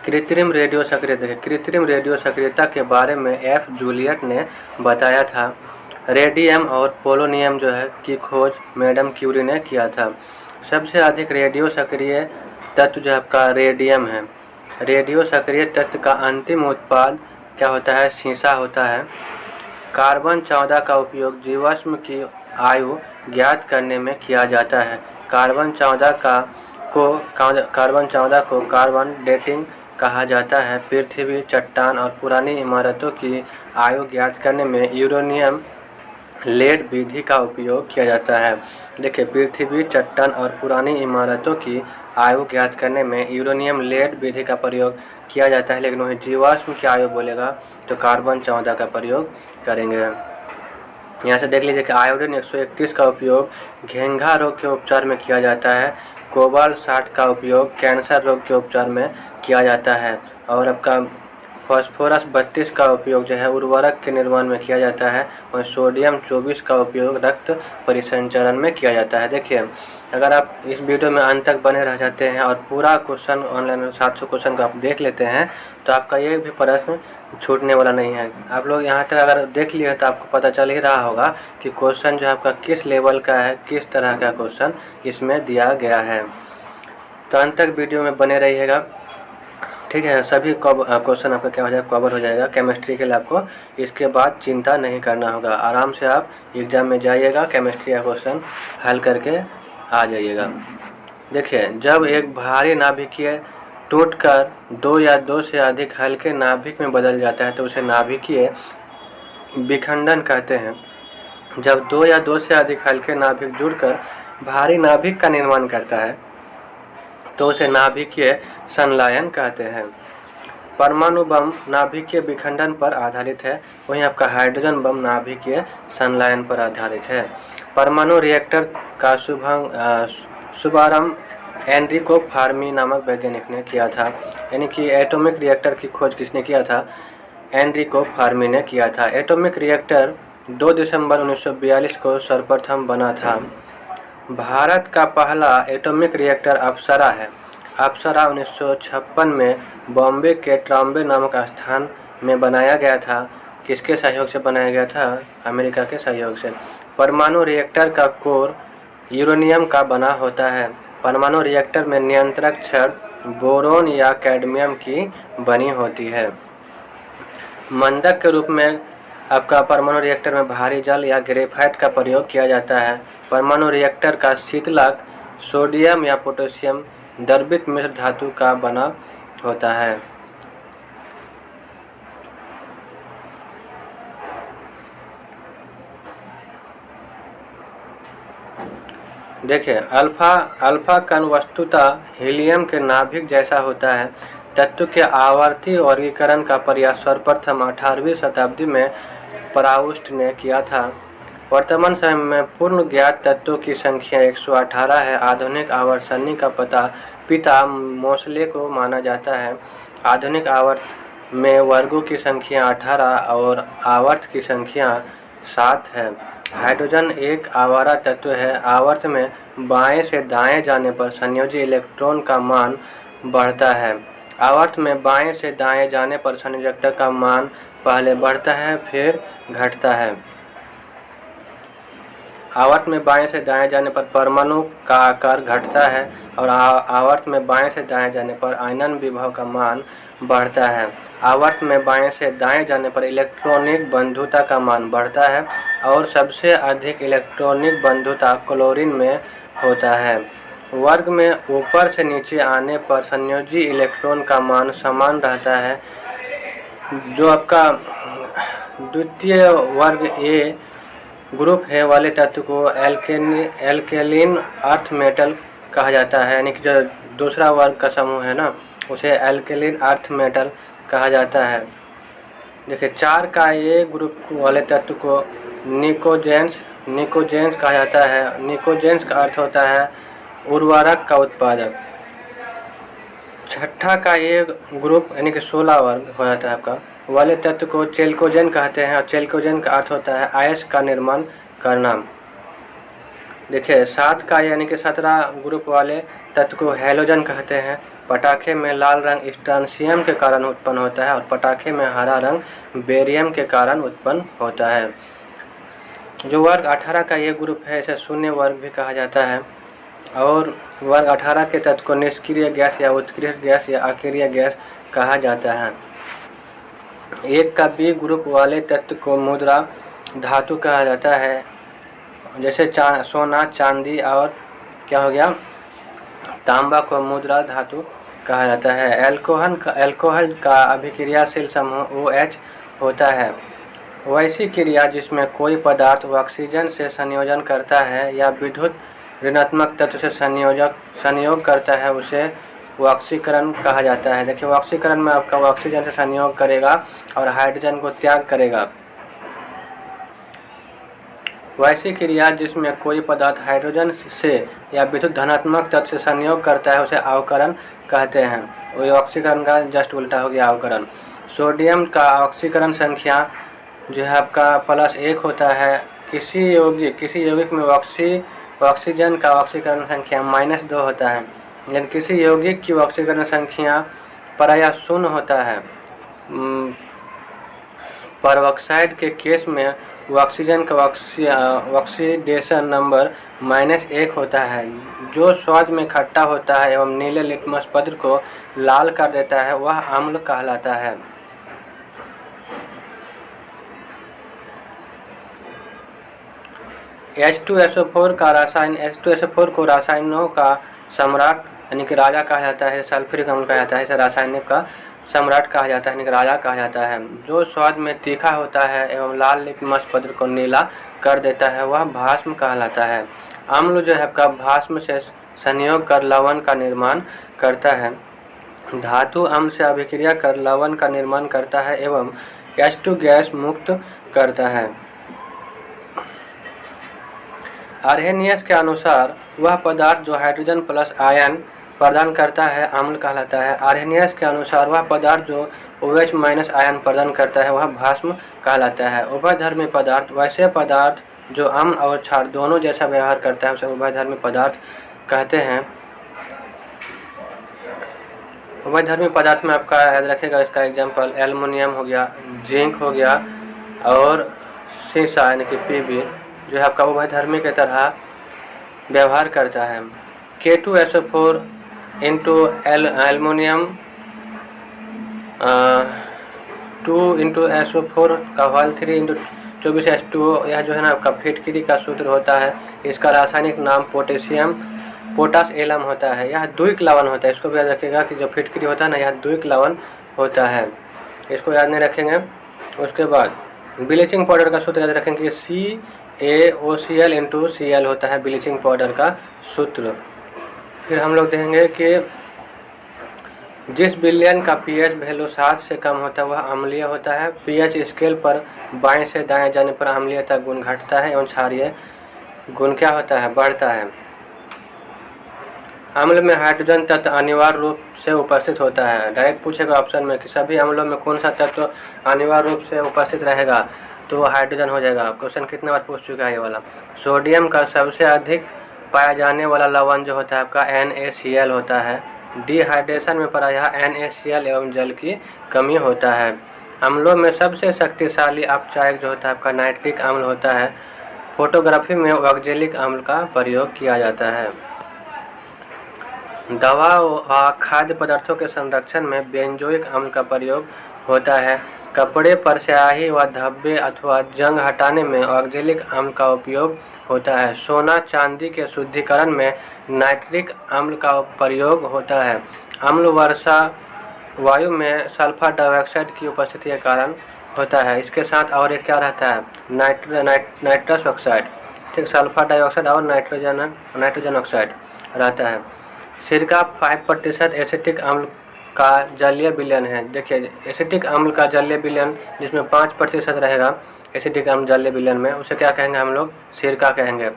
Speaker 1: कृत्रिम रेडियो सक्रियता के बारे में F. जूलियट ने बताया था। रेडियम और पोलोनियम जो है की खोज मैडम क्यूरी ने किया था। सबसे अधिक रेडियो सक्रिय तत्व जो आपका रेडियम है। रेडियो सक्रिय तत्व का अंतिम उत्पाद क्या होता है? शीशा होता है। कार्बन 14 का उपयोग जीवाश्म की आयु ज्ञात करने में किया जाता है। कार्बन 14 को कार्बन डेटिंग कहा जाता है। पृथ्वी, चट्टान और पुरानी इमारतों की आयु ज्ञात करने में यूरेनियम लेड विधि का उपयोग किया जाता है। देखिए पृथ्वी, चट्टान और पुरानी इमारतों की आयु ज्ञात करने में यूरेनियम लेड विधि का प्रयोग किया जाता है, लेकिन वही जीवाश्म की आयु बोलेगा तो कार्बन 14 का प्रयोग करेंगे। यहाँ से देख लीजिए कि आयोडीन 131 का उपयोग घेंघा रोग के उपचार में किया जाता है। कोबाल्ट 60 का उपयोग कैंसर रोग के उपचार में किया जाता है। और आपका फास्फोरस 32 का उपयोग जो है उर्वरक के निर्माण में किया जाता है। और सोडियम 24 का उपयोग रक्त परिसंचरण में किया जाता है। देखिए अगर आप इस वीडियो में अंत तक बने रह जाते हैं और पूरा क्वेश्चन ऑनलाइन 700 क्वेश्चन को आप देख लेते हैं तो आपका ये भी प्रश्न छूटने वाला नहीं है। आप लोग यहाँ तक अगर देख लिए तो आपको पता चल ही रहा होगा कि क्वेश्चन जो आपका किस लेवल का है, किस तरह का क्वेश्चन इसमें दिया गया है। तो अंत तक वीडियो में बने रहिएगा, ठीक है। सभी क्वेश्चन आपका क्या हो जाएगा, कवर हो जाएगा। केमिस्ट्री के लिए आपको इसके बाद चिंता नहीं करना होगा, आराम से आप एग्ज़ाम में जाइएगा, केमिस्ट्री का क्वेश्चन हल करके आ जाइएगा। देखिए, जब एक भारी नाभिकीय टूटकर 2 या 2 से अधिक हल्के नाभिक में बदल जाता है तो उसे नाभिकीय विखंडन कहते हैं। जब 2 या 2 से अधिक हल्के नाभिक जुड़कर भारी नाभिक का निर्माण करता है तो उसे नाभिकीय संलयन कहते हैं। परमाणु बम नाभिकीय विखंडन पर आधारित है, वहीं आपका हाइड्रोजन बम नाभिकीय संलयन पर आधारित है। परमाणु रिएक्टर का शुभारंभ एनरिको फर्मी नामक वैज्ञानिक ने किया था। यानी कि एटॉमिक रिएक्टर की खोज किसने किया था? एनरिको फर्मी ने किया था। एटॉमिक रिएक्टर 2 दिसंबर 1942 को सर्वप्रथम बना था। भारत का पहला एटॉमिक रिएक्टर अप्सरा है। अप्सरा 1956 में बॉम्बे के ट्रॉम्बे नामक स्थान में बनाया गया था। किसके सहयोग से बनाया गया था? अमेरिका के सहयोग से। परमाणु रिएक्टर का कोर यूरेनियम का बना होता है। परमाणु रिएक्टर में नियंत्रक छड़ बोरोन या कैडमियम की बनी होती है। मंदक के रूप में आपका परमाणु रिएक्टर में भारी जल या ग्रेफाइट का प्रयोग किया जाता है। परमाणु रिएक्टर का शीतलक सोडियम या पोटेशियम द्रवित मिश्र धातु का बना होता है। देखिए, अल्फा कण वस्तुतः हीलियम के नाभिक जैसा होता है। तत्व के आवर्ती वर्गीकरण का प्रयास सर्वप्रथम 18वीं शताब्दी में पराउस्ट ने किया था। वर्तमान समय में पूर्ण ज्ञात तत्वों की संख्या 118 है। आधुनिक आवर्त सारणी का पिता मोसले को माना जाता है। आधुनिक आवर्त में वर्गों की संख्या 18 और आवर्त की संख्या 7 है। हाइड्रोजन एक आवारा तत्व है। आवर्त में बाएं से दाएं जाने पर संयोजी इलेक्ट्रॉन का मान बढ़ता है। आवर्त में बाएं से दाएं जाने पर संयोजकता का मान पहले बढ़ता है फिर घटता है। आवर्त में बाएं से दाएं जाने पर परमाणु का आकार घटता है और आवर्त में बाएं से दाएं जाने पर आयनन विभव का मान बढ़ता है। आवर्त में बाएं से दाएं जाने पर इलेक्ट्रॉनिक बंधुता का मान बढ़ता है और सबसे अधिक इलेक्ट्रॉनिक बंधुता क्लोरीन में होता है। वर्ग में ऊपर से नीचे आने पर संयोजी इलेक्ट्रॉन का मान समान रहता है। जो आपका द्वितीय वर्ग ए ग्रुप है वाले तत्व को एल्केलिन अर्थ मेटल कहा जाता है। यानी कि जो दूसरा वर्ग का समूह है ना, उसे एल्केलिन अर्थ मेटल कहा जाता है। देखिए, 4 का ए ग्रुप वाले तत्व को निकोजेंस कहा जाता है। निकोजेंस का अर्थ होता है उर्वरक का उत्पादक। 6 का ए ग्रुप यानी कि 16 वर्ग हो जाता है आपका वाले तत्व को चेल्कोजेन कहते हैं और चेल्कोजेन का अर्थ होता है आयस का निर्माण करना। देखिए, 7 का यानी कि 17 ग्रुप वाले तत्व को हैलोजन कहते हैं। पटाखे में लाल रंग स्ट्रांसियम के कारण उत्पन्न होता है और पटाखे में हरा रंग बेरियम के कारण उत्पन्न होता है। जो वर्ग 18 का ये ग्रुप है इसे शून्य वर्ग भी कहा जाता है और वर्ग 18 के तत्व को निष्क्रिय गैस या उत्कृष्ट गैस या अक्रिय गैस कहा जाता है। 1 का बी ग्रुप वाले तत्व को मुद्रा धातु कहा जाता है। जैसे सोना, चांदी और क्या हो गया, तांबा को मुद्रा धातु कहा जाता है। एल्कोहल का अभिक्रियाशील समूह OH होता है। वैसी क्रिया जिसमें कोई पदार्थ ऑक्सीजन से संयोजन करता है या विद्युत ऋणात्मक तत्व से संयोग करता है उसे ऑक्सीकरण कहा जाता है। देखिए, ऑक्सीकरण में आपका ऑक्सीजन से संयोग करेगा और हाइड्रोजन को त्याग करेगा। वैसी क्रिया जिसमें कोई पदार्थ हाइड्रोजन से या विद्युत धनात्मक तत्व से संयोग करता है उसे अवकरण कहते हैं। वही ऑक्सीकरण का जस्ट उल्टा हो गया अवकरण। सोडियम का ऑक्सीकरण संख्या जो है आपका +1 होता है। किसी यौगिक में ऑक्सीजन का ऑक्सीकरण संख्या -2 होता है, लेकिन किसी यौगिक की ऑक्सीकरण संख्या प्रायः 0 होता है। परऑक्साइड के केस में ऑक्सीजन का ऑक्सीडेशन नंबर -1 होता है, जो स्वाद में खट्टा होता है एवं नीले लिटमस पत्र को लाल कर देता है, वह अम्ल कहलाता है। H2SO4 का रसायन H2SO4 को रासायनों का सम्राट यानी कि राजा कहा जाता है। सल्फ्यूरिक अम्ल कहा जाता है, इसे रासायनिक का सम्राट कहा जाता है, यानी कि राजा कहा जाता है। जो स्वाद में तीखा होता है एवं लाल लिटमस पत्र को नीला कर देता है, वह भास्म कहलाता है। अम्ल जो है आपका भास्म से संयोग कर लवण का निर्माण करता है। धातु अम्ल से अभिक्रिया कर लवण का निर्माण करता है एवं H2 गैस मुक्त करता है। आर्हेनियस के अनुसार वह पदार्थ जो हाइड्रोजन प्लस आयन प्रदान करता है अम्ल कहलाता है। आर्हेनियस के अनुसार वह पदार्थ जो OH माइनस आयन प्रदान करता है वह भास्म कहलाता है। उभयधर्मी पदार्थ वैसे पदार्थ जो अम्ल और क्षार दोनों जैसा व्यवहार करता है उसे उभयधर्मी पदार्थ कहते हैं। उभयधर्मी पदार्थ में आपका याद रखेगा, इसका एग्जाम्पल एल्युमिनियम हो गया, जिंक हो गया और सीसा यानी कि Pb जो है आपका उभयधर्मी की तरह व्यवहार करता है। K2SO4 into aluminium 2 into SO4 का होल 3 इंटू 24H2O, यह जो है ना आपका फिटकरी का सूत्र होता है। इसका रासायनिक नाम पोटास एलम होता है। यह द्विक लवण होता है, इसको भी याद रखिएगा कि जो फिटकरी होता है ना यह द्विक लवण होता है, इसको याद नहीं रखेंगे। उसके बाद ब्लीचिंग पाउडर का सूत्र याद रखेंगे, CaOCl इंटू Cl होता है ब्लीचिंग पाउडर का सूत्र। फिर हम लोग देखेंगे कि जिस विलयन का pH वैल्यू 7 से कम होता है वह अम्लीय होता है। pH स्केल पर बाएं से दाएं जाने पर अम्लीयता गुण घटता है एवं क्षारीय गुण क्या होता है, बढ़ता है। अम्ल में हाइड्रोजन तत्व अनिवार्य रूप से उपस्थित होता है। डायरेक्ट पूछेगा ऑप्शन में कि सभी अम्लों में कौन सा तत्व अनिवार्य रूप से उपस्थित रहेगा, तो हाइड्रोजन हो जाएगा। क्वेश्चन कितने बार पूछ चुका है ये वाला। सोडियम का सबसे अधिक पाया जाने वाला लवण जो होता है आपका NaCl होता है। डिहाइड्रेशन में प्रायः NaCl एवं जल की कमी होता है। अम्लों में सबसे शक्तिशाली अपचायक जो होता है आपका नाइट्रिक अम्ल होता है। फोटोग्राफी में ऑक्जेलिक अम्ल का प्रयोग किया जाता है। दवा व खाद्य पदार्थों के संरक्षण में बेंजोइक अम्ल का प्रयोग होता है। कपड़े पर स्याही व धब्बे अथवा जंग हटाने में ऑक्जेलिक अम्ल का उपयोग होता है। सोना चांदी के शुद्धिकरण में नाइट्रिक अम्ल का प्रयोग होता है। अम्ल वर्षा वायु में सल्फर डाइऑक्साइड की उपस्थिति के कारण होता है। इसके साथ और एक क्या रहता है, नाइट्रस ऑक्साइड, ठीक, सल्फर डाइऑक्साइड और नाइट्रोजन ऑक्साइड रहता है। सिरका 5% एसिटिक अम्ल का जलीय विलयन है। देखिए एसिटिक अम्ल का जलीय विलयन जिसमें 5% रहेगा एसिटिक अम्ल जलीय विलयन में, उसे क्या कहेंगे हम लोग, सिरका कहेंगे।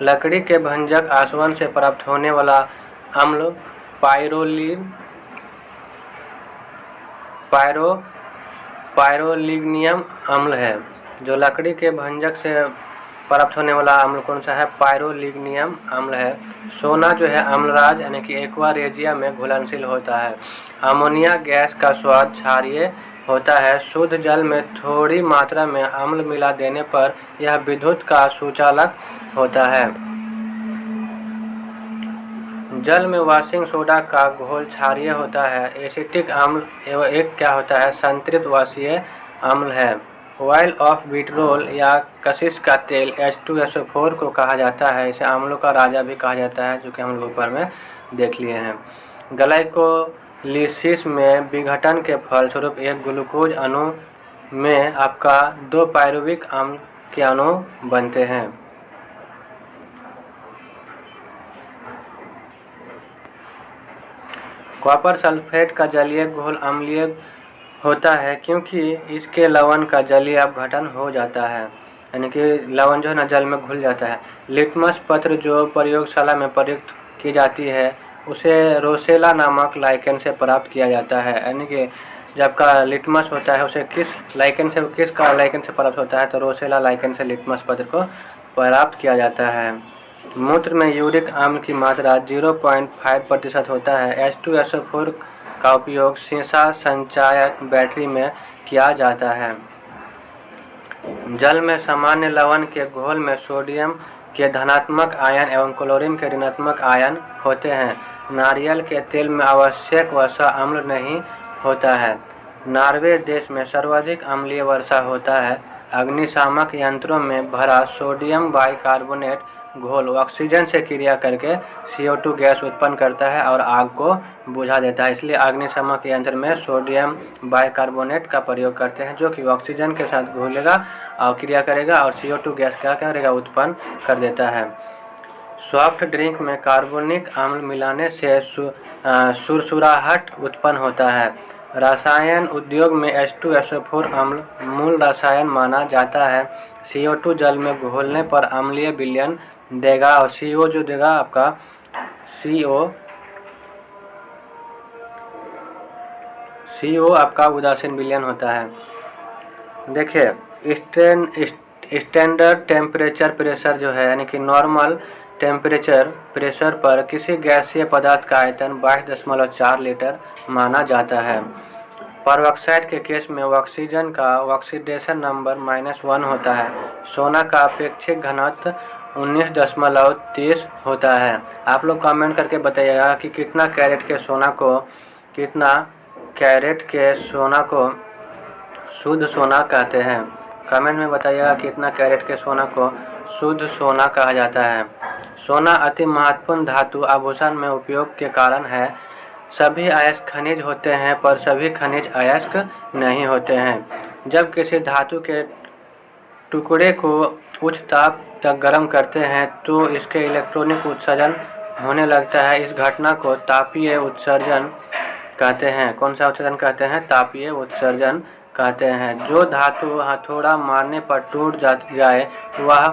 Speaker 1: लकड़ी के भंजक आसवन से प्राप्त होने वाला अम्ल पायरोलिग्नियम अम्ल है। जो लकड़ी के भंजक से प्राप्त होने वाला अम्ल कौन सा है, पायरोलिग्नियम अम्ल है। सोना जो है अम्लराज यानी कि एक्वा रेजिया में घुलनशील होता है। अमोनिया गैस का स्वाद क्षारीय होता है। शुद्ध जल में थोड़ी मात्रा में अम्ल मिला देने पर यह विद्युत का सुचालक होता है। जल में वॉशिंग सोडा का घोल क्षारीय होता है। एसिटिक अम्ल एवं एक क्या होता है, संतृप्त वाष्पीय अम्ल है। ऑयल ऑफ विट्रोल या कशिश का तेल H2SO4 को कहा जाता है। इसे अम्लों का राजा भी कहा जाता है, जो कि हम लोग ऊपर में देख लिए हैं। ग्लाइकोलिसिस में विघटन के फलस्वरूप एक ग्लूकोज अणु में आपका 2 पायरुविक अम्ल के अणु बनते हैं। कॉपर सल्फेट का जलीय घोल अम्लीय होता है क्योंकि इसके लवण का जलीय अपघटन हो जाता है, यानी कि लवण जो है ना जल में घुल जाता है। लिटमस पत्र जो प्रयोगशाला में प्रयुक्त की जाती है उसे रोसेला नामक लाइकेन से प्राप्त किया जाता है। यानी कि जब का लिटमस होता है उसे किसका लाइकेन से प्राप्त होता है, तो रोसेला लाइकेन से लिटमस पत्र को प्राप्त किया जाता है। मूत्र में यूरिक अम्ल की मात्रा 0.5% होता है। H2SO4 का उपयोग सीसा संचायक बैटरी में किया जाता है। जल में सामान्य लवण के घोल में सोडियम के धनात्मक आयन एवं क्लोरीन के ऋणात्मक आयन होते हैं। नारियल के तेल में आवश्यक वर्षा अम्ल नहीं होता है। नॉर्वे देश में सर्वाधिक अम्लीय वर्षा होता है। अग्निशामक यंत्रों में भरा सोडियम बाइकार्बोनेट घोल ऑक्सीजन से क्रिया करके CO2 गैस उत्पन्न करता है और आग को बुझा देता है। इसलिए अग्निशामक यंत्र में सोडियम बाइकार्बोनेट का प्रयोग करते हैं, जो कि ऑक्सीजन के साथ घुलेगा और क्रिया करेगा और CO2 गैस क्या करेगा, उत्पन्न कर देता है। सॉफ्ट ड्रिंक में कार्बोनिक अम्ल मिलाने से सुरसुराहट उत्पन्न होता है। रसायन उद्योग में H2SO4 अम्ल मूल रसायन माना जाता है। CO2 जल में घोलने पर अम्लीय विलयन देगा और CO जो देगा आपका CO आपका उदासीन विलयन होता है। देखिए स्टैंडर्ड टेम्परेचर प्रेशर जो है यानी कि नॉर्मल टेम्परेचर प्रेशर पर किसी गैसीय पदार्थ का आयतन 22.4 लीटर माना जाता है। परऑक्साइड के केस में ऑक्सीजन का ऑक्सीडेशन नंबर -1 होता है। सोना का अपेक्षिक घनत्व 19.30 होता है। आप लोग कमेंट करके बताइएगा कि कितना कैरेट के सोना को शुद्ध सोना कहते हैं। कमेंट में बताइएगा कितना कैरेट के सोना को शुद्ध सोना कहा जाता है। सोना अति महत्वपूर्ण धातु आभूषण में उपयोग के कारण है। सभी अयस्क खनिज होते हैं पर सभी खनिज अयस्क नहीं होते हैं। जब किसी धातु के टुकड़े को उच्च ताप तक गर्म करते हैं तो इसके इलेक्ट्रॉनिक उत्सर्जन होने लगता है। इस घटना को तापीय उत्सर्जन कहते हैं। कौन सा उत्सर्जन कहते हैं? तापीय उत्सर्जन कहते हैं। जो धातु हथौड़ा मारने पर टूट जाए वह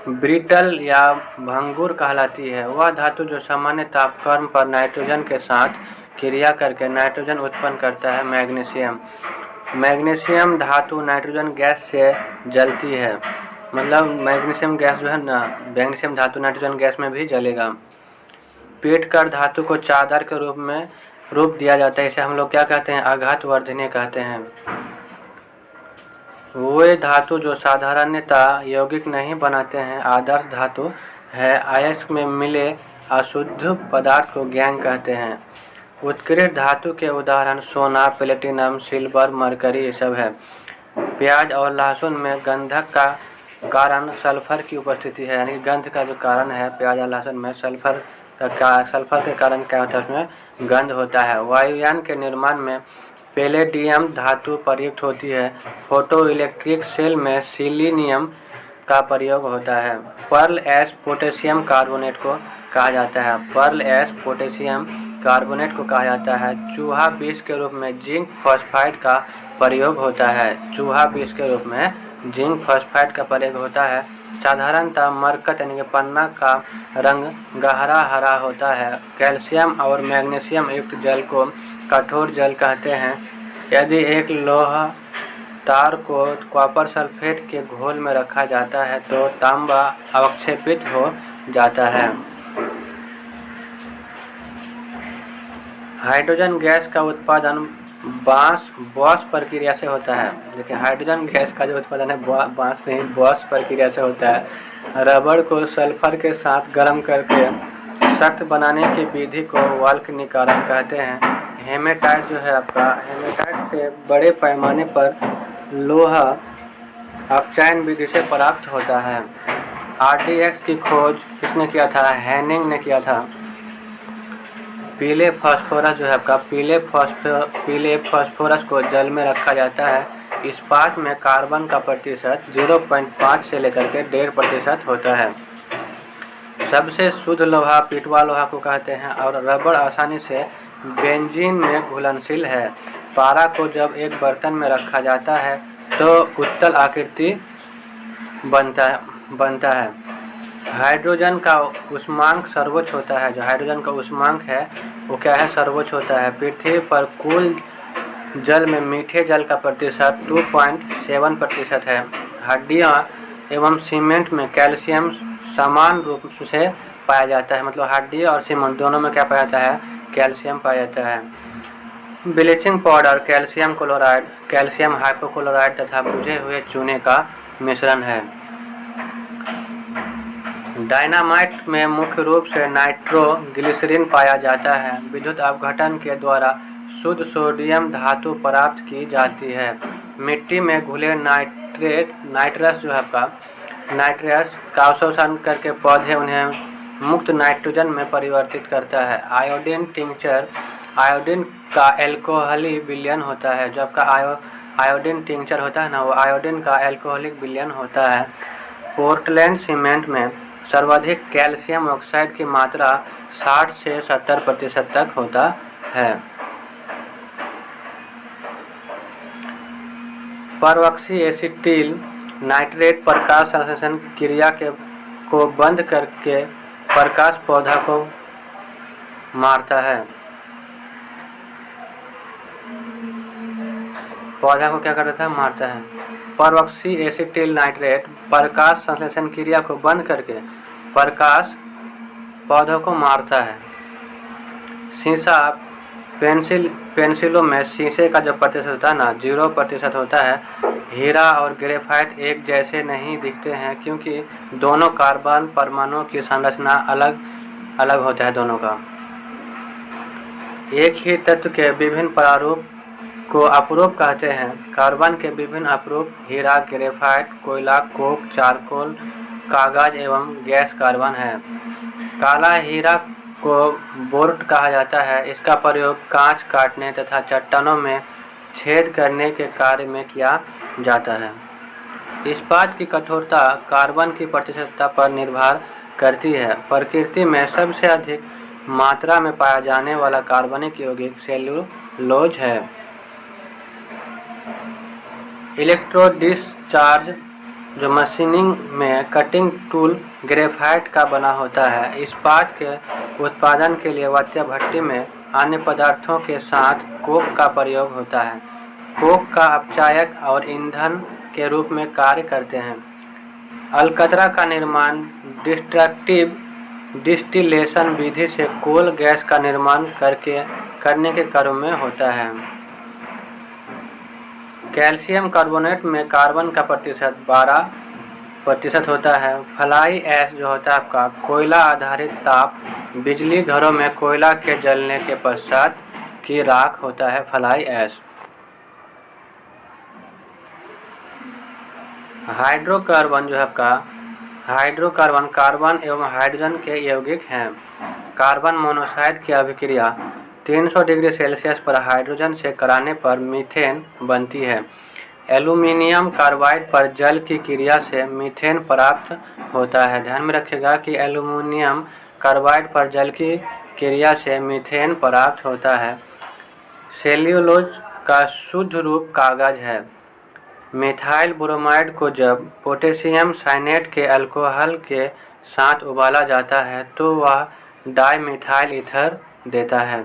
Speaker 1: ब्रिटल या भंगुर कहलाती है। वह धातु जो सामान्य तापक्रम पर नाइट्रोजन के साथ क्रिया करके नाइट्रोजन उत्पन्न करता है। मैग्नीशियम धातु नाइट्रोजन गैस से जलती है। मतलब मैग्नीशियम गैस जो है ना, मैग्नीशियम धातु नाइट्रोजन गैस में भी जलेगा। पीटकर धातु को चादर के रूप दिया जाता है। इसे हम लोग क्या कहते हैं? आघात वर्धनीय कहते हैं। वे धातु जो साधारणतः यौगिक नहीं बनाते हैं आदर्श धातु है। अयस्क में मिले अशुद्ध पदार्थ को गैंग कहते हैं। उत्कृष्ट धातु के उदाहरण सोना, प्लेटिनम, सिल्वर, मरकरी ये सब है। प्याज और लहसुन में गंधक का कारण सल्फर की उपस्थिति है। यानी गंध का जो कारण है प्याज और लहसुन में सल्फर के कारण क्या होता है? उसमें गंध होता है। वायुयान के निर्माण में पैलेडियम धातु प्रयुक्त होती है। फोटो इलेक्ट्रिक सेल में सिलीनियम का प्रयोग होता है। पर्ल एश पोटेशियम कार्बोनेट को कहा जाता है। चूहा विष के रूप में जिंक फॉस्फाइड का प्रयोग होता है। साधारणतः मरकत यानी कि पन्ना का रंग गहरा हरा होता है। कैल्शियम और मैग्नीशियम युक्त जल को कठोर जल कहते हैं। यदि एक लोह तार को कॉपर सल्फेट के घोल में रखा जाता है तो तांबा अवक्षेपित हो जाता है। हाइड्रोजन गैस का उत्पादन बॉस प्रक्रिया से होता है। देखिए हाइड्रोजन गैस का जो उत्पादन है बॉस प्रक्रिया से होता है। रबड़ को सल्फर के साथ गर्म करके सख्त बनाने की विधि को वाल्कनीकरण कहते हैं। हेमेटाइट जो है आपका, हेमेटाइट से बड़े पैमाने पर लोहा अपचायन विधि से प्राप्त होता है। RDX की खोज किसने किया था? हैनिंग ने किया था। पीले फास्फोरस जो है आपका, पीले फास्फोरस को जल में रखा जाता है। इस्पात में कार्बन का प्रतिशत 0.5 से लेकर के 1.5% होता है। सबसे शुद्ध लोहा पिटवा लोहा को कहते हैं और रबड़ आसानी से बेंजीन में घुलनशील है। पारा को जब एक बर्तन में रखा जाता है तो उत्तल आकृति बनता है। हाइड्रोजन का उष्मांक सर्वोच्च होता है। जो हाइड्रोजन का उष्मांक है वो क्या है? सर्वोच्च होता है। पृथ्वी पर कुल जल में मीठे जल का प्रतिशत 2.7% है। हड्डियाँ एवं सीमेंट में कैल्शियम समान रूप से पाया जाता है, मतलब हड्डी और सीमेंट दोनों में क्या पाया जाता है, कैल्शियम पाया जाता है। Bleaching powder calcium chloride, calcium hypochlorite तथा बुझे हुए चूने का मिश्रण है। डायनामाइट में मुख्य रूप से नाइट्रोग्लिसरीन पाया जाता है। विद्युत अपघटन के द्वारा शुद्ध सोडियम धातु प्राप्त की जाती है। मिट्टी में घुले नाइट्रस जो है आपका नाइट्रस का अवशोषण करके पौधे उन्हें मुक्त नाइट्रोजन में परिवर्तित करता है। आयोडीन टिंचर, आयोडीन का एल्कोहलिक विलयन होता है। जो आपका आयोडीन टिंचर होता है ना, वो आयोडीन का एल्कोहलिक विलयन होता है। पोर्टलैंड सीमेंट में सर्वाधिक कैल्शियम ऑक्साइड की मात्रा 60 से 70% तक होता है। परऑक्सी एसिटिल नाइट्रेट प्रकाश संश्लेषण क्रिया को बंद करके प्रकाश पौधा को मारता है। पौधा को क्या करता है, मारता है। परऑक्सी एसिटिल नाइट्रेट प्रकाश संश्लेषण क्रिया को बंद करके प्रकाश पौधों को मारता है। शीशा पेंसिलों में शीशे का जो प्रतिशत होता है ना 0% होता है। हीरा और ग्रेफाइट एक जैसे नहीं दिखते हैं क्योंकि दोनों कार्बन परमाणुओं की संरचना अलग अलग होता है दोनों का। एक ही तत्व के विभिन्न प्रारूप को अपरूप कहते हैं। कार्बन के विभिन्न अपरूप हीरा, ग्रेफाइट, कोयला, कोक, चारकोल, कागज एवं गैस कार्बन है। काला हीरा को बोर्ट कहा जाता है। इसका प्रयोग कांच काटने तथा चट्टानों में छेद करने के कार्य में किया जाता है। इस्पात की कठोरता कार्बन की प्रतिशतता पर निर्भर करती है। प्रकृति में सबसे अधिक मात्रा में पाया जाने वाला कार्बनिक यौगिक सेल्यूलोज है। इलेक्ट्रोडिस्चार्ज जो मशीनिंग में कटिंग टूल ग्रेफाइट का बना होता है। इस्पात के उत्पादन के लिए वात्या भट्टी में अन्य पदार्थों के साथ कोक का प्रयोग होता है। कोक का अपचायक और ईंधन के रूप में कार्य करते हैं। अलकतरा का निर्माण डिस्ट्रक्टिव डिस्टिलेशन विधि से कोल गैस का निर्माण करने के क्रम में होता है। कैल्शियम कार्बोनेट में कार्बन का प्रतिशत 12% होता है। फ्लाई ऐश जो होता है आपका कोयला आधारित ताप बिजली घरों में कोयला के जलने के पश्चात की राख होता है फ्लाई ऐश। हाइड्रोकार्बन जो है आपका हाइड्रोकार्बन कार्बन एवं हाइड्रोजन के यौगिक हैं। कार्बन मोनोऑक्साइड की अभिक्रिया 300 डिग्री सेल्सियस पर हाइड्रोजन से कराने पर मीथेन बनती है। एल्यूमिनियम कार्बाइड पर जल की क्रिया से मीथेन प्राप्त होता है। ध्यान में रखिएगा कि एल्यूमिनियम कार्बाइड पर जल की क्रिया से मीथेन प्राप्त होता है। सेल्यूलोज का शुद्ध रूप कागज है। मिथाइल ब्रोमाइड को जब पोटेशियम साइनेट के अल्कोहल के साथ उबाला जाता है तो वह डाइमिथाइल ईथर देता है।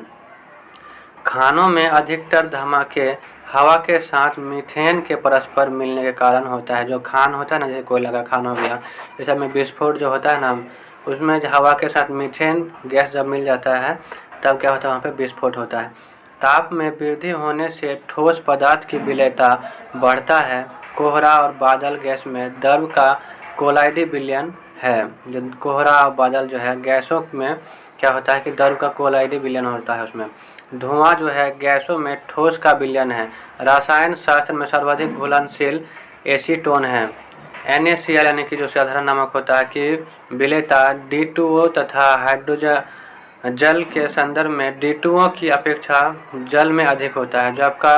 Speaker 1: खानों में अधिकतर धमाके हवा के साथ मीथेन के परस्पर मिलने के कारण होता है। जो खान होता है ना, जैसे कोयला का खान हो गया, इस सब में विस्फोट जो होता है ना, उसमें हवा के साथ मीथेन गैस जब मिल जाता है तब क्या होता है, वहाँ पे विस्फोट होता है। ताप में वृद्धि होने से ठोस पदार्थ की विलेयता बढ़ता है। कोहरा और बादल गैस में द्रव का कोलाइडी विलयन है। जो कोहरा और बादल जो है गैसों में क्या होता है कि द्रव का कोलाइडी विलयन होता है। उसमें धुआं जो है गैसों में ठोस का विलयन है। रसायन शास्त्र में सर्वाधिक घुलनशील एसीटोन है। NaCl यानी कि जो साधारण नमक होता है कि विलेयता D2O तथा हाइड्रोजन जल के संदर्भ में D2O की अपेक्षा जल में अधिक होता है। जो आपका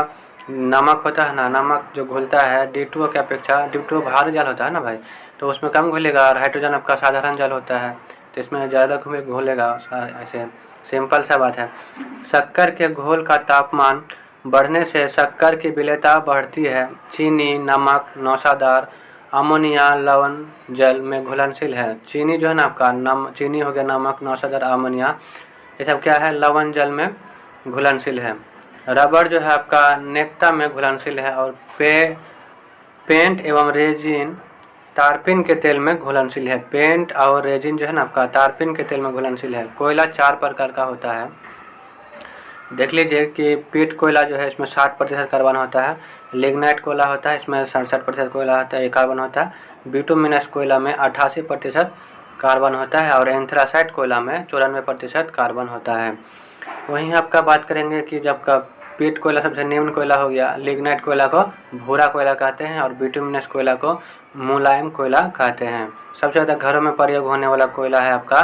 Speaker 1: नमक होता है ना, नमक जो घुलता है D2O की अपेक्षा, D2O भारी जल होता है ना भाई, तो उसमें कम घुलेगा। और हाइड्रोजन आपका साधारण जल होता है तो इसमें ज़्यादा घुलेगा। ऐसे सिंपल सा बात है। शक्कर के घोल का तापमान बढ़ने से शक्कर की विलेयता बढ़ती है। चीनी, नमक, नौशादार, अमोनिया, लवण जल में घुलनशील है। चीनी जो है ना आपका चीनी हो गया, नमक, नौशादार, अमोनिया, ये सब क्या है, लवण जल में घुलनशील है। रबर जो है आपका नेफ्ता में घुलनशील है। और पेंट एवं रेजिन तारपीन के तेल में घुलनशील है। पेंट और रेजिन जो है ना आपका तारपीन के तेल में घुलनशील है। कोयला 4 प्रकार का होता है। देख लीजिए कि पीट कोयला जो है इसमें 60% कार्बन होता है। लिग्नाइट कोयला होता है, इसमें 67% कोयला होता है, कार्बन होता है। बिटुमिनस कोयला में 88% कार्बन होता है और एंथ्रासाइट कोयला में 94% कार्बन होता है। वहीं आपका बात करेंगे कि जब का पीट कोयला सबसे निम्न कोयला हो गया। लिग्नाइट कोयला को भूरा कोयला कहते हैं और बिटुमिनस कोयला को मुलायम कोयला कहते हैं। सबसे ज़्यादा घरों में प्रयोग होने वाला कोयला है आपका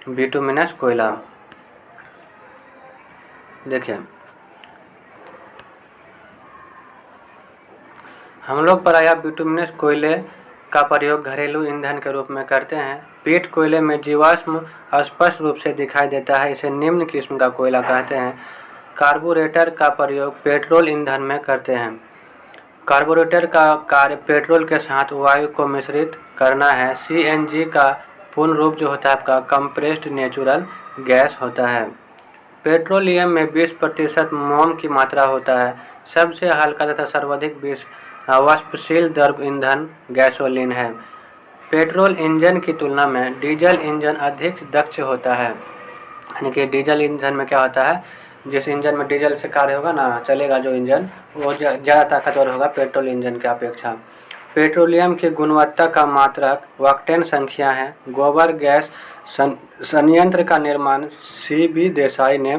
Speaker 1: बिटुमिनस कोयला। देखिए, हम लोग प्रायः बिटुमिनस कोयले का प्रयोग घरेलू ईंधन के रूप में करते हैं। पीट कोयले में जीवाश्म स्पष्ट रूप से दिखाई देता है, इसे निम्न किस्म का कोयला कहते हैं। कार्बोरेटर का प्रयोग पेट्रोल ईंधन में करते हैं। कार्बोरेटर का कार्य पेट्रोल के साथ वायु को मिश्रित करना है। सीएनजी का पूर्ण रूप जो होता है आपका कंप्रेस्ड नेचुरल गैस होता है। पेट्रोलियम में 20% मोम की मात्रा होता है। सबसे हल्का तथा सर्वाधिक वाष्पशील द्रव ईंधन गैसोलीन है। पेट्रोल इंजन की तुलना में डीजल इंजन अधिक दक्ष होता है। यानी कि डीजल इंजन में क्या होता है, जिस इंजन में डीजल से कार्य होगा ना, चलेगा जो इंजन, वो ज़्यादा ताकतवर होगा पेट्रोल इंजन की अपेक्षा। पेट्रोलियम की गुणवत्ता का मात्रक ऑक्टेन संख्या है। गोबर गैस संयंत्र का निर्माण CB देसाई ने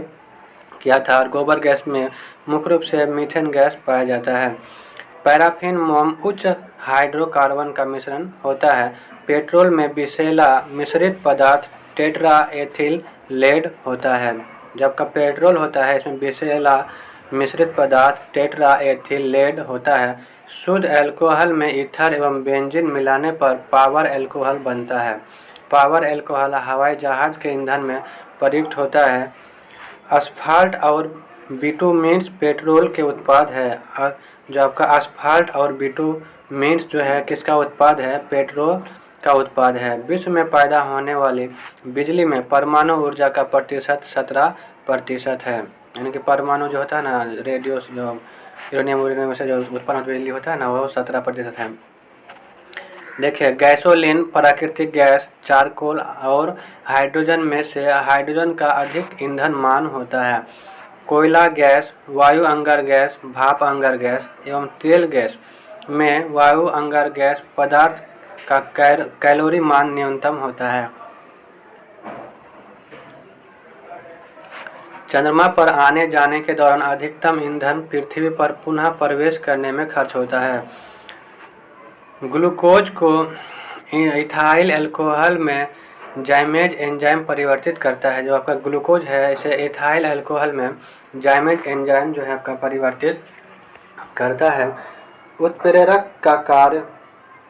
Speaker 1: किया था और गोबर गैस में मुख्य रूप से मीथेन गैस पाया जाता है। पैराफिन मोम उच्च हाइड्रोकार्बन का मिश्रण होता है। पेट्रोल में विषैला मिश्रित पदार्थ टेट्रा एथिल लेड होता है। जबकि पेट्रोल होता है इसमें विषैला मिश्रित पदार्थ टेट्रा एथिल लेड होता है। शुद्ध अल्कोहल में ईथर एवं बेंजीन मिलाने पर पावर अल्कोहल बनता है। पावर अल्कोहल हवाई जहाज के ईंधन में प्रयुक्त होता है। असफाल्ट और बिटुमिन्स पेट्रोल के उत्पाद है। जो आपका असफाल्ट और बिटुमिन्स जो है किसका उत्पाद है, पेट्रोल का उत्पाद है। विश्व में पैदा होने वाली बिजली में परमाणु ऊर्जा का प्रतिशत 17% है। यानी कि परमाणु जो होता है ना, रेडियो जो यूरेनियम से जो उत्पन्न बिजली होता है ना, वो 17% है। देखिए, गैसोलीन प्राकृतिक गैस चारकोल और हाइड्रोजन में से हाइड्रोजन का अधिक ईंधन मान होता है। कोयला गैस, वायु अंगार गैस, भाप अंगार गैस एवं तेल गैस में वायु अंगार गैस पदार्थ का कैलोरी मान न्यूनतम होता है। चंद्रमा पर आने जाने के दौरान अधिकतम ईंधन पृथ्वी पर पुनः प्रवेश करने में खर्च होता है। ग्लूकोज को इथाइल अल्कोहल में जाइमेज एंजाइम परिवर्तित करता है। जो आपका ग्लूकोज है इसे इथाइल अल्कोहल में जाइमेज एंजाइम जो है आपका परिवर्तित करता है। उत्प्रेरक का कार्य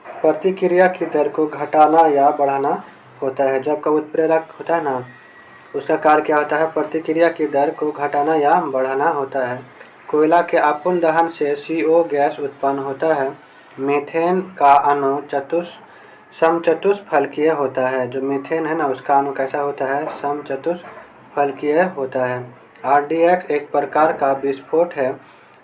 Speaker 1: प्रतिक्रिया की दर को घटाना या बढ़ाना होता है। जो आपका उत्प्रेरक होता है ना, उसका कार्य क्या होता है, प्रतिक्रिया की दर को घटाना या बढ़ाना होता है। कोयला के अपूर्ण दहन से CO गैस उत्पन्न होता है। मीथेन का अणु समचतुष्फलकीय होता है। जो मीथेन है ना, उसका अणु कैसा होता है, समचतुष्फलकीय होता है। RDX एक प्रकार का विस्फोट है।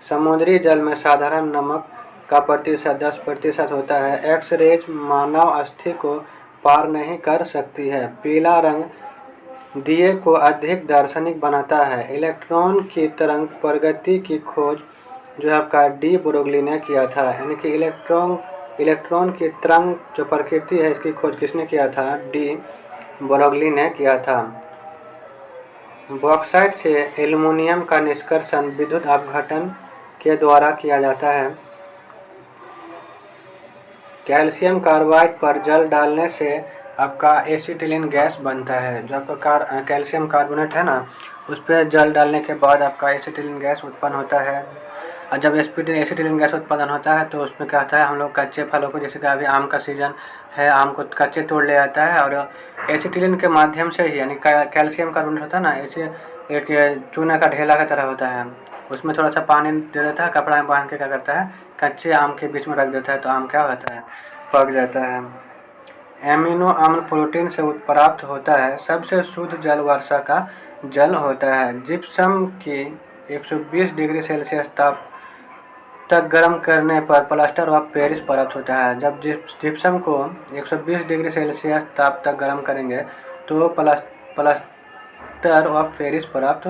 Speaker 1: समुद्री जल में साधारण नमक का प्रतिशत 10% होता है। एक्स रेज मानव अस्थि को पार नहीं कर सकती है। पीला रंग दिए को अधिक दार्शनिक बनाता है। इलेक्ट्रॉन की तरंग प्रगति की खोज जो है आपका डी ब्रोगली ने किया था। यानी कि इलेक्ट्रॉन की तरंग जो प्रकृति है इसकी खोज किसने किया था, डी ब्रोगली ने किया था। बॉक्साइट से एल्युमिनियम का निष्कर्षण विद्युत अपघटन के द्वारा किया जाता है। कैल्शियम कार्बाइड पर जल डालने से आपका एसिटिलीन गैस बनता है। जो आपका कैल्शियम कार्बोनेट है ना, उस पर जल डालने के बाद आपका एसिटिलीन गैस उत्पन्न होता है। और जब एसिटिलीन गैस उत्पादन होता है तो उसमें क्या होता है, हम लोग कच्चे फलों को, जैसे कि अभी आम का सीजन है, आम को कच्चे तोड़ ले आता है और एसिटिलीन के माध्यम से ही, यानी कैल्शियम कार्बोनेट होता है ना, ऐसे एक चूना का ढेला की तरह होता है, उसमें थोड़ा सा पानी दे देता है, कपड़ा में बांध के क्या करता है, कच्चे आम के बीच में रख देता है, तो आम क्या होता है, पक जाता है। एमिनो अम्ल प्रोटीन से प्राप्त होता है। सबसे शुद्ध जल वर्षा का जल होता है। जिप्सम की 120 डिग्री सेल्सियस तक गर्म करने पर प्लास्टर ऑफ पेरिस प्राप्त होता है। जब जिप्सम को 120 डिग्री सेल्सियस ताप तक गर्म करेंगे तो प्लास्टर ऑफ पेरिस प्राप्त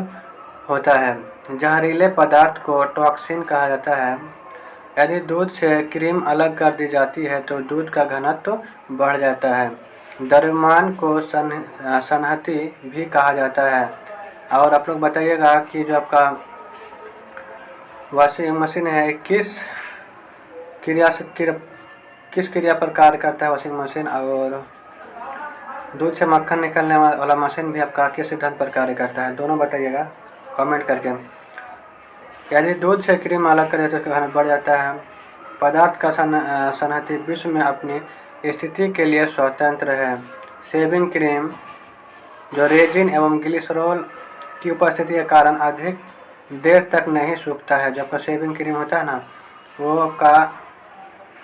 Speaker 1: होता है। जहरीले पदार्थ को टॉक्सिन कहा जाता है। यदि दूध से क्रीम अलग कर दी जाती है तो दूध का घनत्व बढ़ जाता है। द्रव्यमान को संहति भी कहा जाता है। और आप लोग बताइएगा कि जो आपका वॉशिंग मशीन है किस क्रिया पर कार्य करता है वॉशिंग मशीन, और दूध से मक्खन निकलने वाला मशीन भी आपका किस सिद्धांत पर कार्य करता है, दोनों बताइएगा कमेंट करके। यदि दूध से क्रीम अलग करें तो उसका घनत्व बढ़ जाता है। पदार्थ का संहति विश्व में अपनी स्थिति के लिए स्वतंत्र है। शेविंग क्रीम जो रेजिन एवं ग्लिसरॉल की उपस्थिति के कारण अधिक देर तक नहीं सूखता है। जब शेविंग क्रीम होता है ना, वो आपका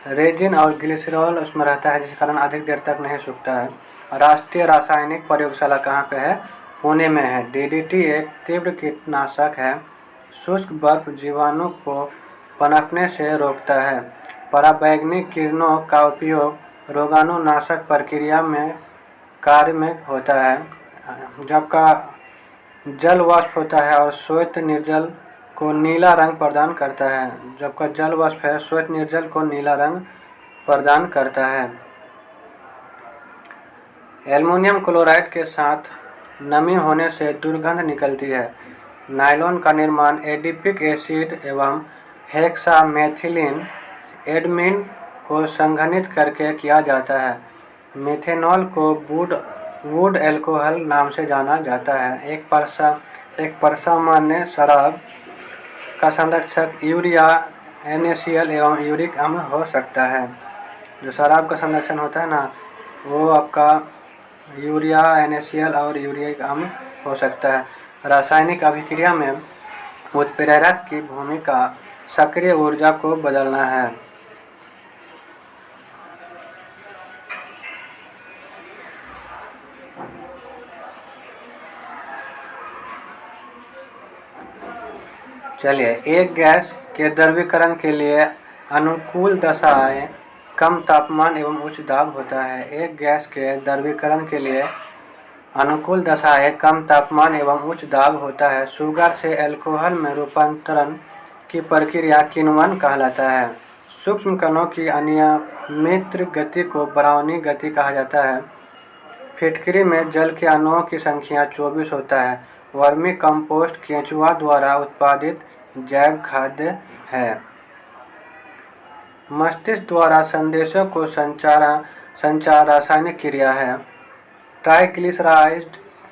Speaker 1: रेजिन और ग्लिसरॉल उसमें रहता है, जिस कारण अधिक देर तक नहीं सूखता है। राष्ट्रीय रासायनिक प्रयोगशाला कहाँ पे है? पुणे में है। डीडीटी एक तीव्र कीटनाशक है। शुष्क बर्फ जीवाणु को पनपने से रोकता है। पराबैंगनी किरणों का उपयोग रोगाणुनाशक प्रक्रिया में कार्य में होता है। जबका जल वाष्प होता है और श्वेत निर्जल को नीला रंग प्रदान करता है। जबका जल वाष्प है, श्वेत निर्जल को नीला रंग प्रदान करता है। एल्युमिनियम क्लोराइड के साथ नमी होने से दुर्गंध निकलती है। नायलॉन का निर्माण एडिपिक एसिड एवं हेक्सामेथिलीन एडमिन को संघनित करके किया जाता है। मिथेनॉल को वुड एल्कोहल नाम से जाना जाता है। एक परसामान्य शराब का संरक्षक यूरिया, NaCl एवं यूरिक अम्ल हो सकता है। जो शराब का संरक्षण होता है ना, वो आपका यूरिया, NaCl और यूरिक अम्ल हो सकता है। रासायनिक अभिक्रिया में उत्प्रेरक की भूमिका सक्रिय ऊर्जा को बदलना है। चलिए, एक गैस के द्रवीकरण के लिए अनुकूल दशाएं कम तापमान एवं उच्च दाब होता है। एक गैस के द्रवीकरण के लिए अनुकूल दशाएं कम तापमान एवं उच्च दाब होता है। शुगर से अल्कोहल में रूपांतरण की प्रक्रिया किण्वन कहलाता है। सूक्ष्म कणों की अनियमित गति को ब्राउनी गति कहा जाता है। फिटकरी में जल के अणुओं की संख्या 24 होता है। वर्मी कंपोस्ट केंचुआ द्वारा उत्पादित जैव खाद्य है। मस्तिष्क द्वारा संदेशों को संचार रासायनिक क्रिया है। ट्राइग्लिसराइड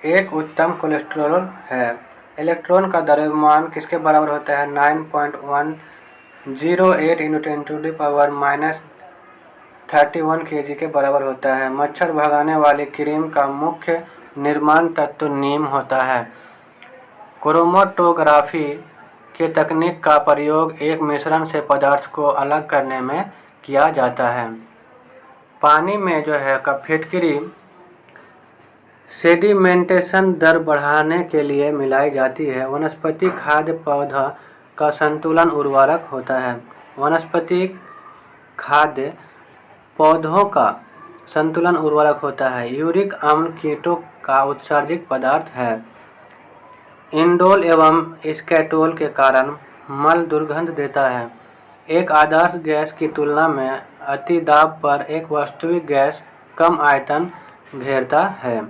Speaker 1: एक उत्तम कोलेस्ट्रॉल है। इलेक्ट्रॉन का द्रव्यमान किसके बराबर होता है? 9.108 × 10⁻³ kg के बराबर होता है। मच्छर भगाने वाली क्रीम का मुख्य निर्माण तत्व नीम होता है। क्रोमेटोग्राफी के तकनीक का प्रयोग एक मिश्रण से पदार्थ को अलग करने में किया जाता है। पानी में जो है का फिटकरी सेडिमेंटेशन दर बढ़ाने के लिए मिलाई जाती है। वनस्पति खाद्य पौधा का संतुलन उर्वरक होता है। वनस्पति खाद्य पौधों का संतुलन उर्वरक होता है। यूरिक अम्ल कीटों का उत्सर्जित पदार्थ है। इंडोल एवं स्केटोल के कारण मल दुर्गंध देता है। एक आदर्श गैस की तुलना में अति दाब पर एक वास्तविक गैस कम आयतन घेरता है।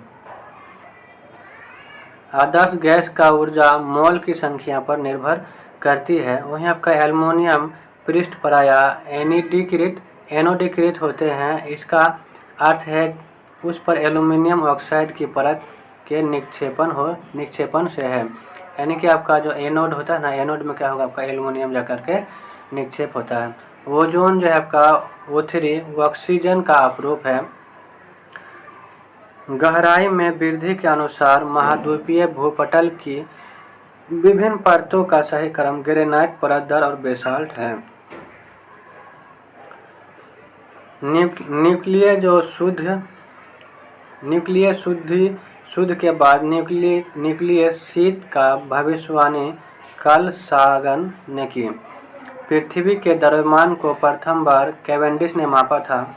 Speaker 1: आदर्श गैस का ऊर्जा मोल की संख्या पर निर्भर करती है। वहीं आपका एल्युमिनियम पृष्ठ प्रायः एनोडीकृत होते हैं। इसका अर्थ है उस पर एल्युमिनियम ऑक्साइड की परत के निक्षेपण से है। यानी कि आपका जो एनोड होता है ना, एनोड में क्या होगा, आपका एल्युमिनियम जाकर के निक्षेप होता है। ओजोन जो है आपका O3 वो ऑक्सीजन का अपरूप है। गहराई में वृद्धि के अनुसार महाद्वीपीय भूपटल की विभिन्न परतों का सही क्रम ग्रेनाइट, परतदार और बेसाल्ट है। न्यूक्लिय शुद्ध के बाद न्यूक्लिय शीत का भविष्यवाणी कार्ल सागन ने की। पृथ्वी के द्रव्यमान को प्रथम बार कैवेंडिश ने मापा था।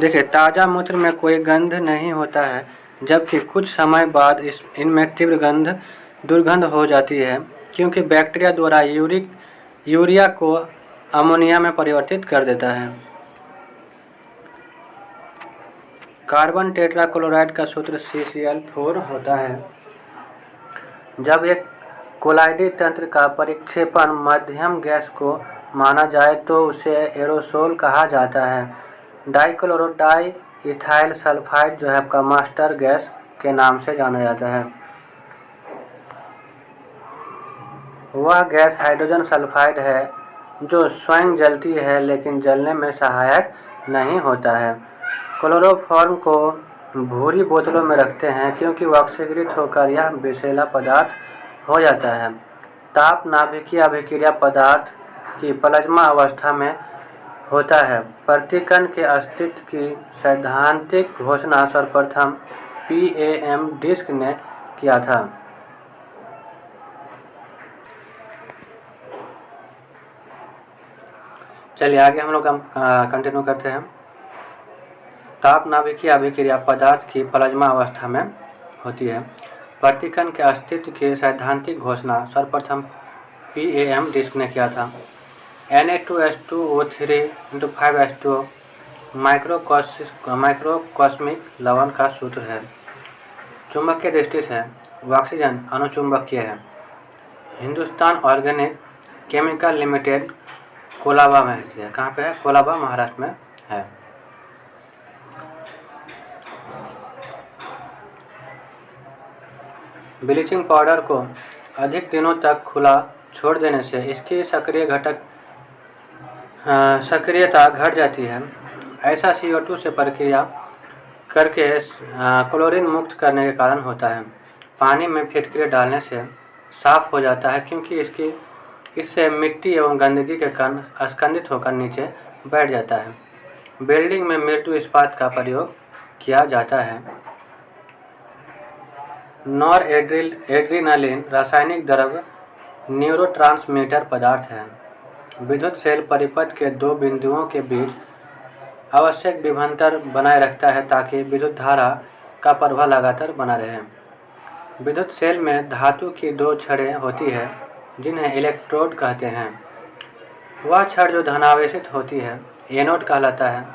Speaker 1: देखिए, ताज़ा मूत्र में कोई गंध नहीं होता है, जबकि कुछ समय बाद इनमें तीव्र दुर्गंध हो जाती है, क्योंकि बैक्टीरिया द्वारा यूरिया को अमोनिया में परिवर्तित कर देता है। कार्बन टेट्राक्लोराइड का सूत्र CCl4 होता है। जब एक कोलाइडी तंत्र का परिक्षेपण मध्यम गैस को माना जाए तो उसे एरोसोल कहा जाता है। डाइक्लोरो डाई इथाइल सल्फाइड जो है आपका मास्टर गैस के नाम से जाना जाता है। वह गैस हाइड्रोजन सल्फाइड है जो स्वयं जलती है लेकिन जलने में सहायक नहीं होता है। क्लोरोफॉर्म को भूरी बोतलों में रखते हैं क्योंकि वह ऑक्सीकृत होकर यह विषैला पदार्थ हो जाता है। ताप नाभिकीय अभिक्रिया पदार्थ की प्लाज्मा अवस्था में होता है। प्रतिकण के अस्तित्व की सैद्धांतिक घोषणा सर्वप्रथम PAM डिस्क ने किया था। चलिए आगे हम लोग कंटिन्यू करते हैं। ताप नाभिकीय अभिक्रिया पदार्थ की प्लाज्मा अवस्था में होती है। प्रतिकण के अस्तित्व की सैद्धांतिक घोषणा सर्वप्रथम PAM डिस्क ने किया था। Na2H2O3 माइक्रोकॉस्मिक लवण का सूत्र है। चुंबकीय दृष्टि से ऑक्सीजन अनुचुंबकीय है। Hindustan organic chemical limited Colaba में है। कहाँ पे है? कोलाबा, महाराष्ट्र में है। ब्लीचिंग पाउडर को अधिक दिनों तक खुला छोड़ देने से इसकी सक्रियता घट जाती है। ऐसा CO2 से प्रक्रिया करके क्लोरीन मुक्त करने के कारण होता है। पानी में फिटकरी डालने से साफ हो जाता है क्योंकि इससे मिट्टी एवं गंदगी के कण स्कंदित होकर नीचे बैठ जाता है। बिल्डिंग में मृदु इस्पात का प्रयोग किया जाता है। नॉरएड्रेनालिन रासायनिक द्रव्य न्यूरोट्रांसमीटर पदार्थ है। विद्युत सेल परिपथ के दो बिंदुओं के बीच आवश्यक विभवांतर बनाए रखता है ताकि विद्युत धारा का प्रवाह लगातार बना रहे। विद्युत सेल में धातु की दो छड़ें होती है जिन्हें इलेक्ट्रोड कहते हैं। वह छड़ जो धनावेशित होती है एनोड कहलाता है।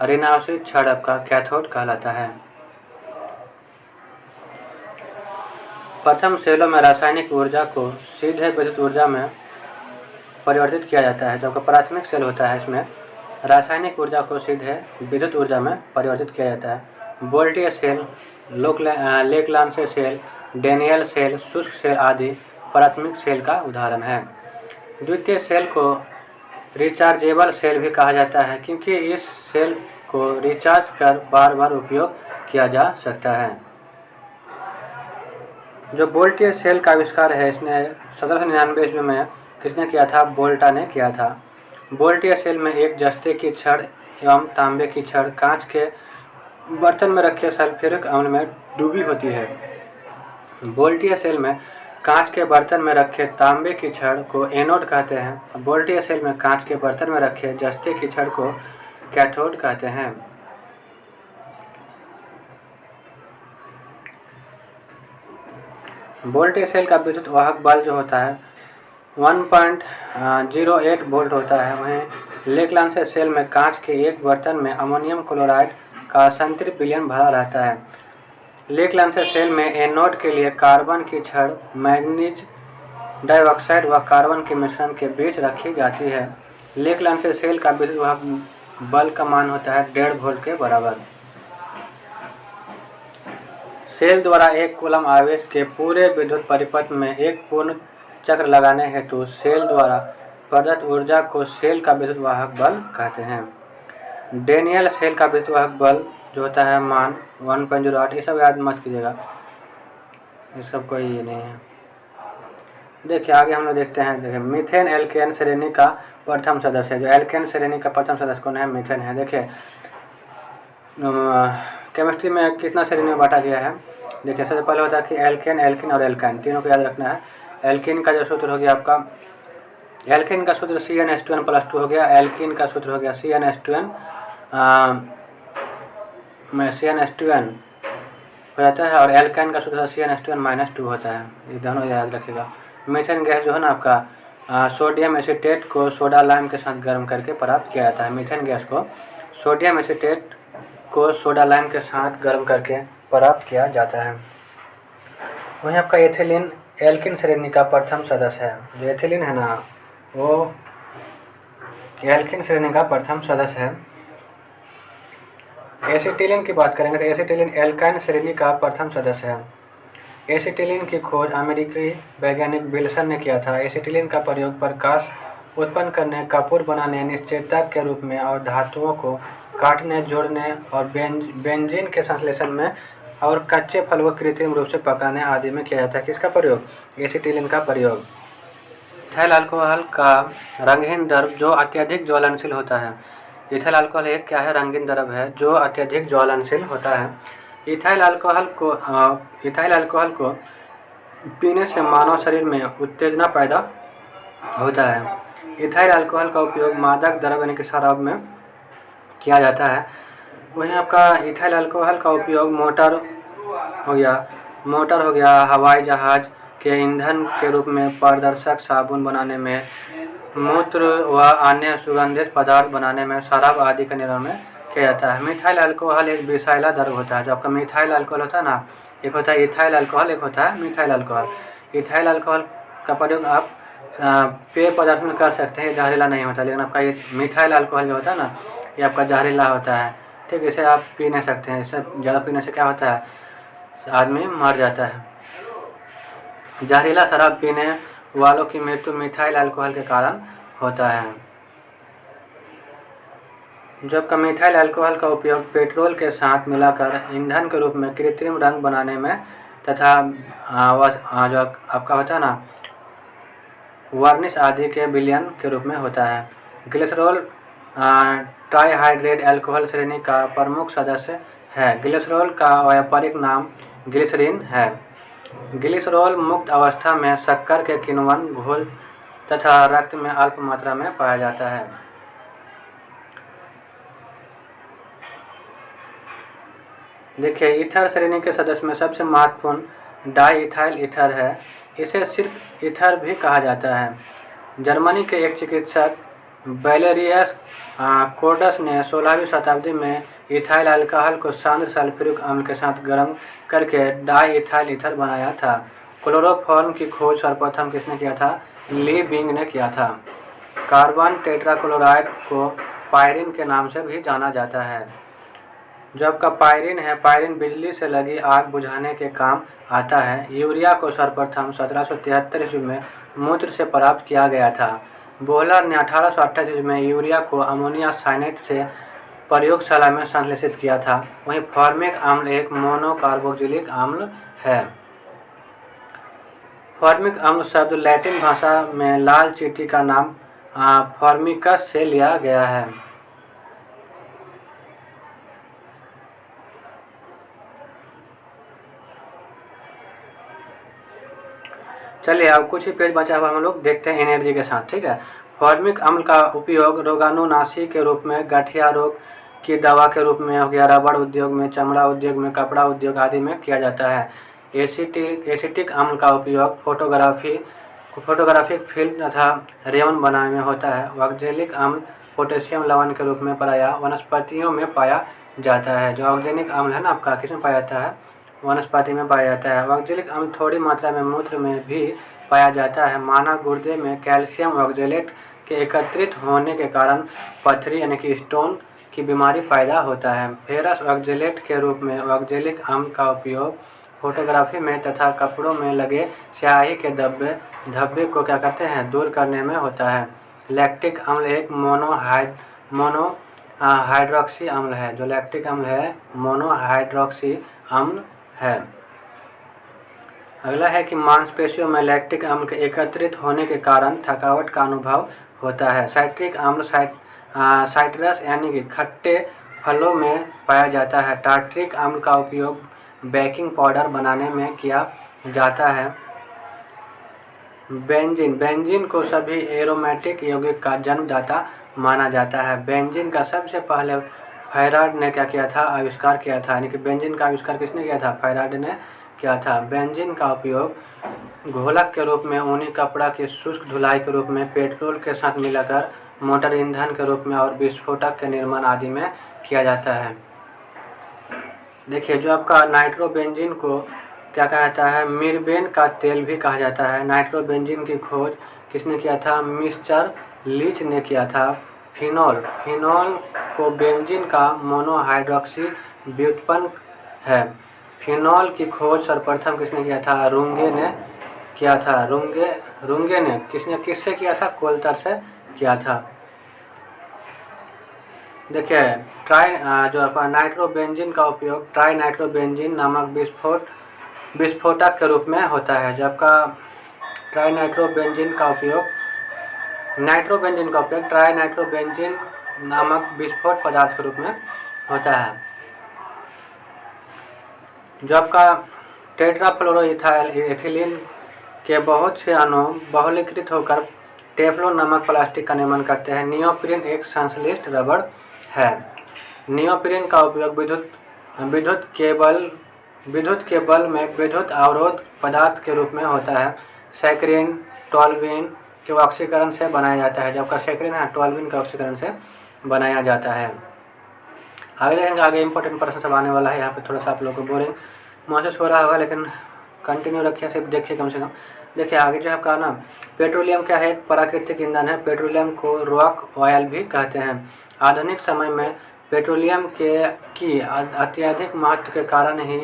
Speaker 1: ऋणावेशित छड़ आपका कैथोड कहलाता है। प्रथम सेलों में रासायनिक ऊर्जा को सीधे विद्युत ऊर्जा में परिवर्तित किया जाता है। जबकि प्राथमिक सेल होता है इसमें रासायनिक ऊर्जा को सीधे विद्युत ऊर्जा में परिवर्तित किया जाता है। वोल्टीय सेल, लेकलांसे सेल, डेनियल सेल, शुष्क सेल आदि प्राथमिक सेल का उदाहरण है। द्वितीय सेल को रिचार्जेबल सेल भी कहा जाता है क्योंकि इस सेल को रिचार्ज कर बार बार उपयोग किया जा सकता है। जो वोल्टीय सेल का आविष्कार है इसने 1799 में किसने किया था? वोल्टा ने किया था। वोल्टीय सेल में एक जस्ते की छड़ एवं तांबे की छड़ कांच के बर्तन में रखे सल्फ्यूरिक अम्ल में डूबी होती है। वोल्टीय सेल में कांच के बर्तन में रखे तांबे की छड़ को एनोड कहते हैं। वोल्टीय सेल में कांच के बर्तन में रखे जस्ते की छड़ को कैथोड कहते हैं। वोल्टीय सेल का विद्युत वाहक बल जो होता है 1.08 वोल्ट होता है। वहीं लेकलांसे सेल में कांच के एक बर्तन में अमोनियम क्लोराइड का संतृप्त विलयन भरा रहता है। लेकलांसे सेल में एनोड के लिए कार्बन की छड़ मैग्नीज डाइऑक्साइड व कार्बन के मिश्रण के बीच रखी जाती है। लेकलांसे सेल का विद्युत वाहक बल का मान होता है 1.5 वोल्ट के बराबर। सेल द्वारा एक कूलम आवेश के पूरे विद्युत परिपथ में एक पूर्ण चक्र लगाने हेतु सेल द्वारा प्रदत्त ऊर्जा को सेल का विद्युत वाहक बल कहते हैं। डेनियल सेल का विद्युत वाहक बल जो होता है मान 1.08। ये सब याद मत कीजिएगा, ये सब कोई ये नहीं है। देखिए आगे हम लोग देखते हैं। देखिए मीथेन एल्केन श्रेणी का प्रथम सदस्य है। जो एल्केन श्रेणी का प्रथम सदस्य कौन है? मीथेन है। देखिए केमिस्ट्री में कितना श्रेणी में बांटा गया है? देखिए सबसे पहले होता है कि एल्केन, एल्किन और एल्काइन, तीनों को याद रखना है। एल्किन का जो सूत्र हो गया आपका एल्किन का सूत्र CnH2n+2 हो गया। एल्किन का सूत्र हो गया CnH2n हो जाता है, और एल्काइन का सूत्र CnH2n-2 होता है। ये दोनों याद रखिएगा। मीथेन गैस जो है ना आपका सोडियम एसीटेट को सोडा लाइम के साथ गर्म करके प्राप्त किया जाता है। मीथेन गैस को सोडियम एसीटेट को सोडा लाइम के साथ गर्म करके प्राप्त किया जाता है। वहीं आपका एथिलीन एल्किन श्रेणी का प्रथम सदस्य है। जो एथिलीन है ना वो एल्किन श्रेणी का प्रथम सदस्य है। एसिटिलीन की बात करेंगे तो एसिटिलीन एल्काइन श्रेणी का प्रथम सदस्य है। एसिटिलीन की खोज अमेरिकी वैज्ञानिक विल्सन ने किया था। एसिटिलीन का प्रयोग प्रकाश उत्पन्न करने, कपूर बनाने, निश्चेतक के रूप में और धातुओं को काटने, जोड़ने और बेंजीन के संश्लेषण में और कच्चे फल को कृत्रिम रूप से पकाने आदि में किया जाता है। किसका प्रयोग? एसिटिलीन का प्रयोग। इथाइल अल्कोहल का रंगहीन द्रव जो अत्यधिक ज्वलनशील होता है। इथाइल अल्कोहल एक क्या है? रंगीन द्रव है जो अत्यधिक ज्वलनशील होता है। इथाइल अल्कोहल को पीने से मानव शरीर में उत्तेजना पैदा होता है। इथाइल अल्कोहल का उपयोग मादक द्रव्य यानी कि शराब में किया जाता है। वहीं आपका इथाइल अल्कोहल का उपयोग मोटर हो गया, हवाई जहाज के ईंधन के रूप में, पारदर्शक साबुन बनाने में, मूत्र व अन्य सुगंधित पदार्थ बनाने में, शराब आदि के निर्माण में किया जाता है। मिथाइल अल्कोहल एक विषैला द्रव होता है। जो आपका मिथाइल अल्कोहल होता है ना, एक होता है इथाइल अल्कोहल, एक होता है मिथाइल अल्कोहल। इथाइल अल्कोहल का प्रयोग आप पेय पदार्थ में कर सकते हैं, जहरीला नहीं होता। लेकिन आपका ये मिथाइल अल्कोहल जो होता है ना, ये आपका जहरीला होता है। ठीक, इसे आप पी नहीं सकते हैं। इससे ज़्यादा पीने से क्या होता है? आदमी मर जाता है। जहरीला शराब पीने वालों की मृत्यु मिथाइल अल्कोहल के कारण होता है। जबकि मिथाइल अल्कोहल का उपयोग पेट्रोल के साथ मिलाकर ईंधन के रूप में, कृत्रिम रंग बनाने में तथा जो आपका होता है ना वार्निश आदि के विलयन के रूप में होता है। ग्लिसरॉल ट्राइहाइड्रेट अल्कोहल श्रेणी का प्रमुख सदस्य है। ग्लिसरॉल का व्यापारिक नाम ग्लिसरीन है। ग्लिसरॉल मुक्त अवस्था में शक्कर के किण्वन घोल तथा रक्त में अल्प मात्रा में पाया जाता है। देखिए, ईथर श्रेणी के सदस्य में सबसे महत्वपूर्ण डाई इथाइल ईथर है। इसे सिर्फ ईथर भी कहा जाता है। जर्मनी के एक चिकित्सक वैलेरियस कोर्डस ने 16वीं शताब्दी में इथाइल अल्कोहल को सांद्र सल्फ्यूरिक अम्ल के साथ गर्म करके डाई इथाइल ईथर बनाया था। क्लोरोफॉर्म की खोज सर्वप्रथम किसने किया था? ली बिंग ने किया था। कार्बन टेट्राक्लोराइड को पायरिन के नाम से भी जाना जाता है। जो आपका पायरिन है, पायरिन बिजली से लगी आग बुझाने के काम आता है। यूरिया को सर्वप्रथम 1773 ईस्वी में मूत्र से प्राप्त किया गया था। बोहलर ने 1828 ईस्वी में यूरिया को अमोनिया साइनेट से प्रयोगशाला में संश्लेषित किया था। वहीं फॉर्मिक अम्ल एक मोनोकार्बोक्सिलिक अम्ल है। फॉर्मिक अम्ल शब्द लैटिन भाषा में लाल चींटी का नाम फॉर्मिकस से लिया गया है। चलिए, अब कुछ ही पेज बचा हुआ हम लोग देखते हैं एनर्जी के साथ। ठीक है, फॉर्मिक अम्ल का उपयोग रोगाणुनाशी के रूप में, गठिया रोग की दवा के रूप में हो गया, रबड़ उद्योग में, चमड़ा उद्योग में, कपड़ा उद्योग आदि में किया जाता है। एसिटिक अम्ल का उपयोग फोटोग्राफिक फिल्म तथा रेयन बनाने में होता है। ऑक्जेलिक अम्ल पोटेशियम लवण के रूप में प्रायः वनस्पतियों में पाया जाता है। जो ऑक्जेलिक अम्ल है ना आपका, किसमें पाया जाता है? वनस्पति में पाया जाता है। ऑक्जेलिक अम्ल थोड़ी मात्रा में मूत्र में भी पाया जाता है। मानव गुर्दे में कैल्शियम ऑक्जेलेट के एकत्रित होने के कारण पथरी यानी कि स्टोन की बीमारी पैदा होता है। फेरस ऑक्जेलेट के रूप में ऑक्जेलिक अम्ल का उपयोग फोटोग्राफी में तथा कपड़ों में लगे स्याही के धब्बे को क्या करते हैं? दूर करने में होता है। लैक्टिक अम्ल एक मोनोहाइड्रोक्सी अम्ल है। जो लैक्टिक अम्ल है मोनोहाइड्रोक्सी अम्ल है। अगला है कि मांसपेशियों में लैक्टिक अम्ल के एकत्रित होने के कारण थकावट का अनुभव होता है। साइट्रिक अम्ल साइट्रस यानी कि खट्टे फलों में पाया जाता है। टार्ट्रिक अम्ल का उपयोग बेकिंग पाउडर बनाने में किया जाता है। बेंजीन को सभी एरोमेटिक यौगिक का जन्मदाता माना जाता है। बेंजीन का सबसे पहले फैराड ने क्या किया था, आविष्कार किया था। यानी कि बेंजीन का आविष्कार किसने किया था, फैराड ने किया था। बेंजीन का उपयोग घोलक के रूप में, ऊनी कपड़ा की शुष्क धुलाई के रूप में, पेट्रोल के साथ मिलाकर मोटर ईंधन के रूप में और विस्फोटक के निर्माण आदि में किया जाता है। देखिए, जो आपका नाइट्रोबेंजीन को क्या कहा जाता है, मीरबेन का तेल भी कहा जाता है। नाइट्रोबेंजीन की खोज किसने किया था, मिस्टर लीच ने किया था। फिनॉल को बेंजीन का मोनोहाइड्रोक्सी व्युत्पन्न है। फिनॉल की खोज सर्वप्रथम किसने किया था, रुंगे ने किया था। रुंगे ने किससे किया था, कोल्टर से किया था। देखिए, जो अपना नाइट्रोबेंजीन का उपयोग ट्राई नाइट्रोबेंजीन नामक विस्फोटक के रूप में होता है। जब का ट्राई नाइट्रोबेंजीन का उपयोग ट्राई नाइट्रोबेंजीन नामक विस्फोट पदार्थ के रूप में होता है। जब का टेट्राफ्लोरोइथिलीन के बहुत से अणु बहुलीकृत होकर टेफ्लॉन नामक प्लास्टिक का निर्माण करते हैं। नियोप्रीन एक संश्लिष्ट रबड़ है। नियोप्रीन का उपयोग विद्युत केबल में विद्युत अवरोध पदार्थ के रूप में होता है। सैकरीन टोल्यूइन के ऑक्सीकरण से बनाया जाता है। जबकि सैकरीन है टोल्यूइन के ऑक्सीकरण से बनाया जाता है। आगे देखेंगे, आगे इंपॉर्टेंट प्रश्न सब आने वाला है। यहाँ पे थोड़ा सा आप लोगों को बोरिंग महसूस हो रहा होगा, लेकिन कंटिन्यू रखिए, सिर्फ देखिए कम से कम। देखिए, आगे जो है आपका ना, पेट्रोलियम क्या है, प्राकृतिक ईंधन है। पेट्रोलियम को रॉक ऑयल भी कहते हैं। आधुनिक समय में पेट्रोलियम की अत्यधिक महत्व के कारण ही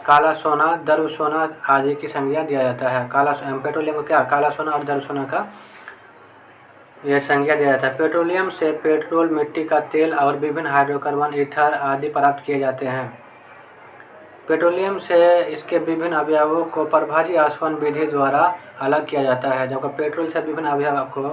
Speaker 1: काला सोना, द्रव्य सोना आदि की संज्ञा दिया जाता है। पेट्रोलियम को क्या, काला सोना और द्रव्य सोना का यह संज्ञा दिया जाता है। पेट्रोलियम से पेट्रोल, मिट्टी का तेल और विभिन्न हाइड्रोकार्बन, ईथर आदि प्राप्त किए जाते हैं। पेट्रोलियम से इसके विभिन्न अवयवों को प्रभाजी आसवन विधि द्वारा अलग किया जाता है। जबकि पेट्रोल से विभिन्न अवयवों को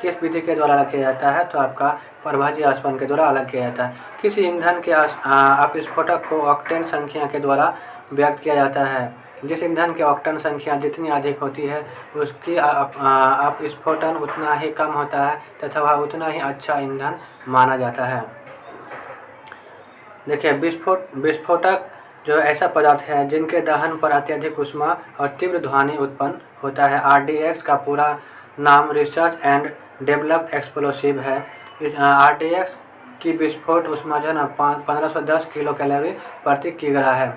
Speaker 1: किस विधि के द्वारा अलग किया जाता है, तो आपका प्रभाजी आसवन के द्वारा अलग किया जाता है। किसी ईंधन के अपस्फोटक को ऑक्टेन संख्या के द्वारा व्यक्त किया जाता है। जिस ईंधन की ऑक्टेन संख्या जितनी अधिक होती है, उसकी अपस्फोटन उतना ही कम होता है तथा वह उतना ही अच्छा ईंधन माना जाता है। देखिए, विस्फोटक जो ऐसा पदार्थ है जिनके दहन पर अत्यधिक ऊष्मा और तीव्र ध्वनि उत्पन्न होता है। RDX का पूरा नाम रिसर्च एंड डेवलप्ड एक्सप्लोसिव है। इस RDX की विस्फोट ऊष्मा जो है ना 1510 किलो कैलोरी प्रति किग्रा है।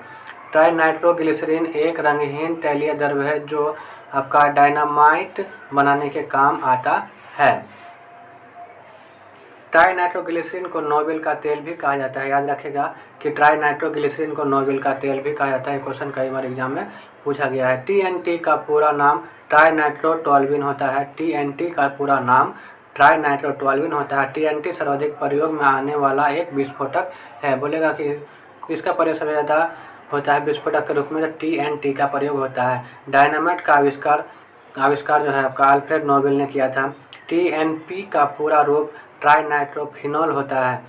Speaker 1: ट्राई नाइट्रोग्लिसरीन एक रंगहीन तैलीय द्रव्य है जो आपका डायनामाइट बनाने के काम आता है। ट्राई नाइट्रोग्लिसरीन को नोबेल का तेल भी कहा जाता है। याद रखेगा कि ट्राई नाइट्रोग्लिसरीन को नोबेल का तेल भी कहा जाता है। क्वेश्चन कई बार एग्जाम में पूछा गया है। TNT का पूरा नाम ट्राई नाइट्रोटोल्यूइन होता है। TNT का पूरा नाम ट्राई नाइट्रोटोल्यूइन होता है। TNT सर्वाधिक प्रयोग में आने वाला एक विस्फोटक है। बोलेगा कि किसका प्रयोग सबसे ज़्यादा होता है विस्फोटक के रूप में, तो TNT का प्रयोग होता है। डायनामाइट का आविष्कार जो है आपका अल्फ्रेड नोबेल ने किया था। TNP का पूरा रूप ट्राई नाइट्रोफिनॉल होता है।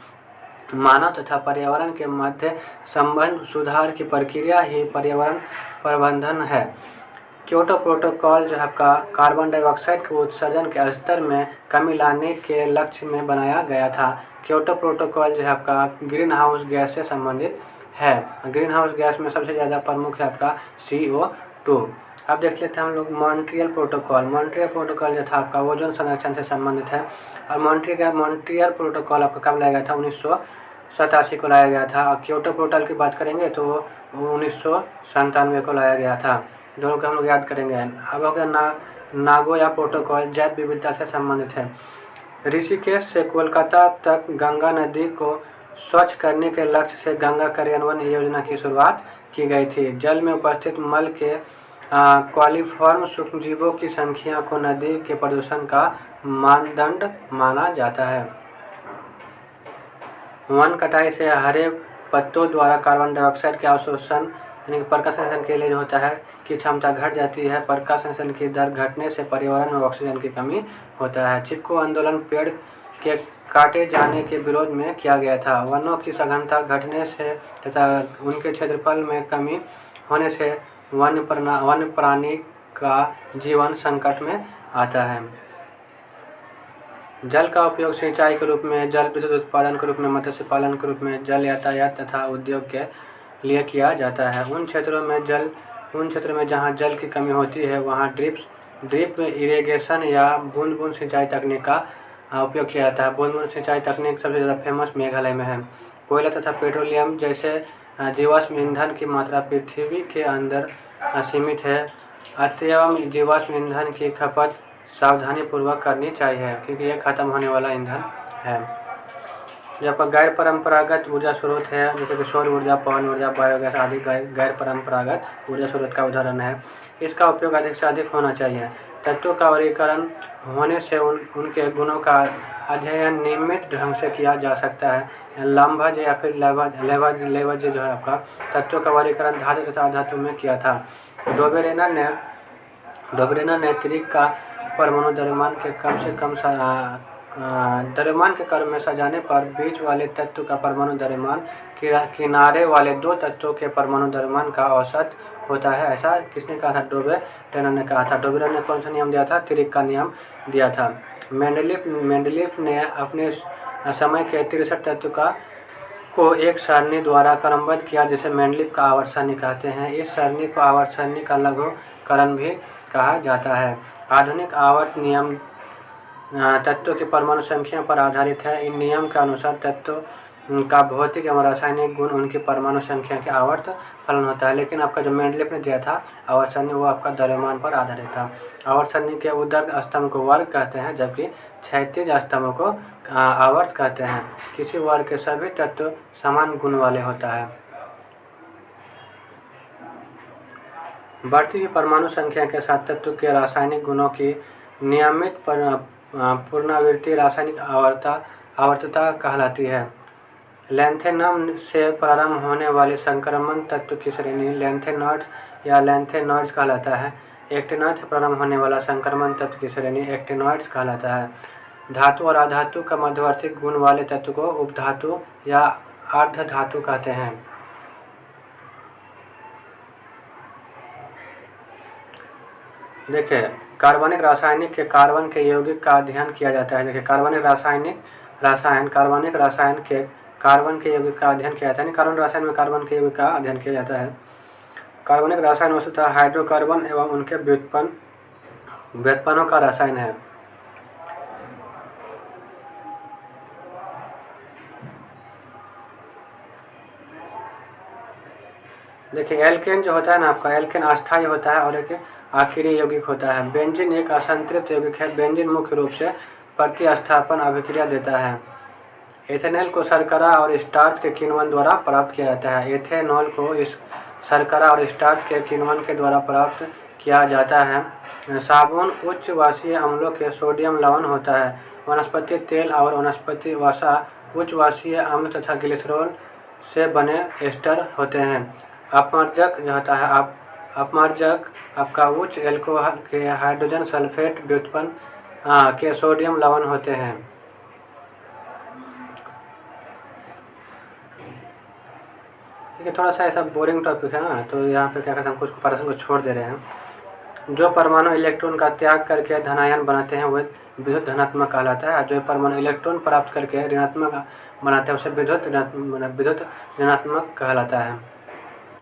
Speaker 1: मानव तथा पर्यावरण के मध्य संबंध सुधार की प्रक्रिया ही पर्यावरण प्रबंधन है। क्योटो प्रोटोकॉल जो है आपका कार्बन डाइऑक्साइड के उत्सर्जन के स्तर में कमी लाने के लक्ष्य में बनाया गया था। क्योटो प्रोटोकॉल जो है आपका ग्रीन हाउस गैस से संबंधित है। ग्रीन हाउस गैस में सबसे ज़्यादा प्रमुख है आपका CO2। अब देख लेते हैं हम लोग मॉन्ट्रियल प्रोटोकॉल। मॉन्ट्रियल प्रोटोकॉल जो था आपका ओजोन संरक्षण से संबंधित है। और मॉन्ट्रियल प्रोटोकॉल आपका कब लाया गया था, 1987 को लाया गया था। और क्योटो प्रोटोकॉल की बात करेंगे तो 1997 को लाया गया था। दोनों को हम लोग याद करेंगे। अब हो गया नागोया प्रोटोकॉल, जैव विविधता से संबंधित है। ऋषिकेश से कोलकाता तक गंगा नदी को स्वच्छ करने के लक्ष्य से गंगा कार्यान्वयन योजना की शुरुआत की गई थी। जल में उपस्थित मल के क्वालिफॉर्म सूक्ष्मजीवों की संख्या को नदी के प्रदूषण का मानदंड माना जाता है। वन कटाई से हरे पत्तों द्वारा कार्बन डाइऑक्साइड के अवशोषण यानी कि प्रकाश के लिए जो होता है की क्षमता घट जाती है। प्रकाश की दर घटने से पर्यावरण में ऑक्सीजन की कमी होता है। चिपको आंदोलन पेड़ के काटे जाने के विरोध में किया गया था। वनों की सघनता घटने से तथा उनके क्षेत्रफल में कमी होने से वन्य प्राणी का जीवन संकट में आता है। जल का उपयोग सिंचाई के रूप में, जल विद्युत उत्पादन के रूप में, मत्स्य पालन के रूप में, जल यातायात तथा उद्योग के लिए किया जाता है। उन क्षेत्रों में जहाँ जल की कमी होती है वहाँ ड्रिप इरिगेशन या बूंद बूंद सिंचाई तकनीक का उपयोग किया जाता है। बूंद बूंद सिंचाई तकनीक सबसे ज़्यादा फेमस मेघालय में है। कोयला तथा पेट्रोलियम जैसे जीवाश्म ईंधन की मात्रा पृथ्वी के अंदर सीमित है, अतएव जीवाश्म ईंधन की खपत सावधानीपूर्वक करनी चाहिए क्योंकि ये खत्म होने वाला ईंधन है। जब गैर परंपरागत ऊर्जा स्रोत है जैसे कि सौर ऊर्जा, पवन ऊर्जा, बायोगैस आदि गैर परंपरागत ऊर्जा स्रोत का उदाहरण है। इसका उपयोग अधिक से अधिक होना चाहिए। तत्वों का वर्गीकरण होने से उनके गुणों का अध्ययन नियमित ढंग से किया जा सकता है। लंबज या फिर लेवज जो है आपका तत्वों का वर्गीकरण धातु तथा अधातु में किया था। डोबरेना ने त्रिक का परमाणु द्रव्यमान के कम से कम द्रव्यमान के क्रम में सजाने पर बीच वाले तत्व का परमाणु द्रव्यमान किनारे वाले दो तत्वों के परमाणु द्रव्यमान का औसत होता है। ऐसा किसने कहा था? डोबरेना ने कहा था। डोबरेना ने कौन सा नियम दिया था? त्रिक का नियम दिया था। मेंडलीफ ने अपने समय के 63 तत्व को एक सरणी द्वारा क्रमबद्ध किया जिसे मेंडलीफ का आवर्त सरणी कहते हैं। इस सरणी को आवर्त सरणी का लघुकरण भी कहा जाता है। आधुनिक आवर्त नियम तत्वों की परमाणु संख्या पर आधारित है। इन नियम के अनुसार तत्व का भौतिक एवं रासायनिक गुण उनकी परमाणु संख्या के आवर्त फलन होता है। लेकिन आपका जो मेंडलीफ ने दिया था आवर्त सरणी वो आपका द्रव्यमान पर आधारित था। आवर्त सरणी के ऊर्ध्व स्तंभ को वर्ग कहते हैं जबकि क्षैतिज स्तंभ को आवर्त कहते हैं। किसी वर्ग के सभी तत्व समान गुण वाले होता है। बढ़ती हुई परमाणु संख्या के साथ तत्व के रासायनिक गुणों की नियमित पुनरावृत्ति रासायनिक आवर्तता कहलाती है। लैंथेनम से प्रारंभ होने वाले संक्रमण तत्व की श्रेणी लैंथेनॉइड्स या लैंथेनॉइड्स कहलाता है। एक्टिनॉइड से प्रारंभ होने वाला संक्रमण तत्व की श्रेणी एक्टिनॉइड्स कहलाता है। धातु और अधातु का मध्यवर्ती गुण वाले तत्व को उपधातु या अर्धधातु कहते हैं। देखिए कार्बनिक रासायनिक के कार्बन के यौगिक का अध्ययन किया जाता है। देखिए कार्बनिक रसायन के कार्बन के यौगिक का अध्ययन किया जाता है। कार्बन रसायन में कार्बन के यौगिक का अध्ययन किया जाता है। कार्बनिक रसायन वस्तुतः हाइड्रोकार्बन एवं उनके व्युत्पन्नों का रसायन है। देखिए एल्केन जो होता है ना आपका, एल्केन अस्थायी होता है और एक आखिरी यौगिक होता है। बेंजीन एक असंतृप्त यौगिक है। बेंजीन मुख्य रूप से प्रतिस्थापन अभिक्रिया देता है। एथेनॉल को शर्करा और स्टार्च के किण्वन द्वारा प्राप्त किया जाता है। एथेनॉल को इस शर्करा और स्टार्च के किण्वन के द्वारा प्राप्त किया जाता है। साबुन उच्च वाष्पीय अम्लों के सोडियम लवण होता है। वनस्पति तेल और वनस्पति वसा उच्च वाष्पीय अम्ल तथा ग्लिसरॉल से बने एस्टर होते हैं। अपमार्जक जो होता है अपमार्जक आपका उच्च एल्कोहल के हाइड्रोजन सल्फेट व्युत्पन्न के सोडियम लवण होते हैं। देखिए थोड़ा सा ऐसा बोरिंग टॉपिक है ना, तो यहाँ पे क्या कहते हैं हम कुछ प्रश्न को छोड़ दे रहे हैं। जो परमाणु इलेक्ट्रॉन का त्याग करके धनायन बनाते हैं वह विद्युत धनात्मक कहलाता है। जो परमाणु इलेक्ट्रॉन प्राप्त करके ऋणात्मक बनाते हैं उसे विद्युत ऋणात्मक कहलाता है।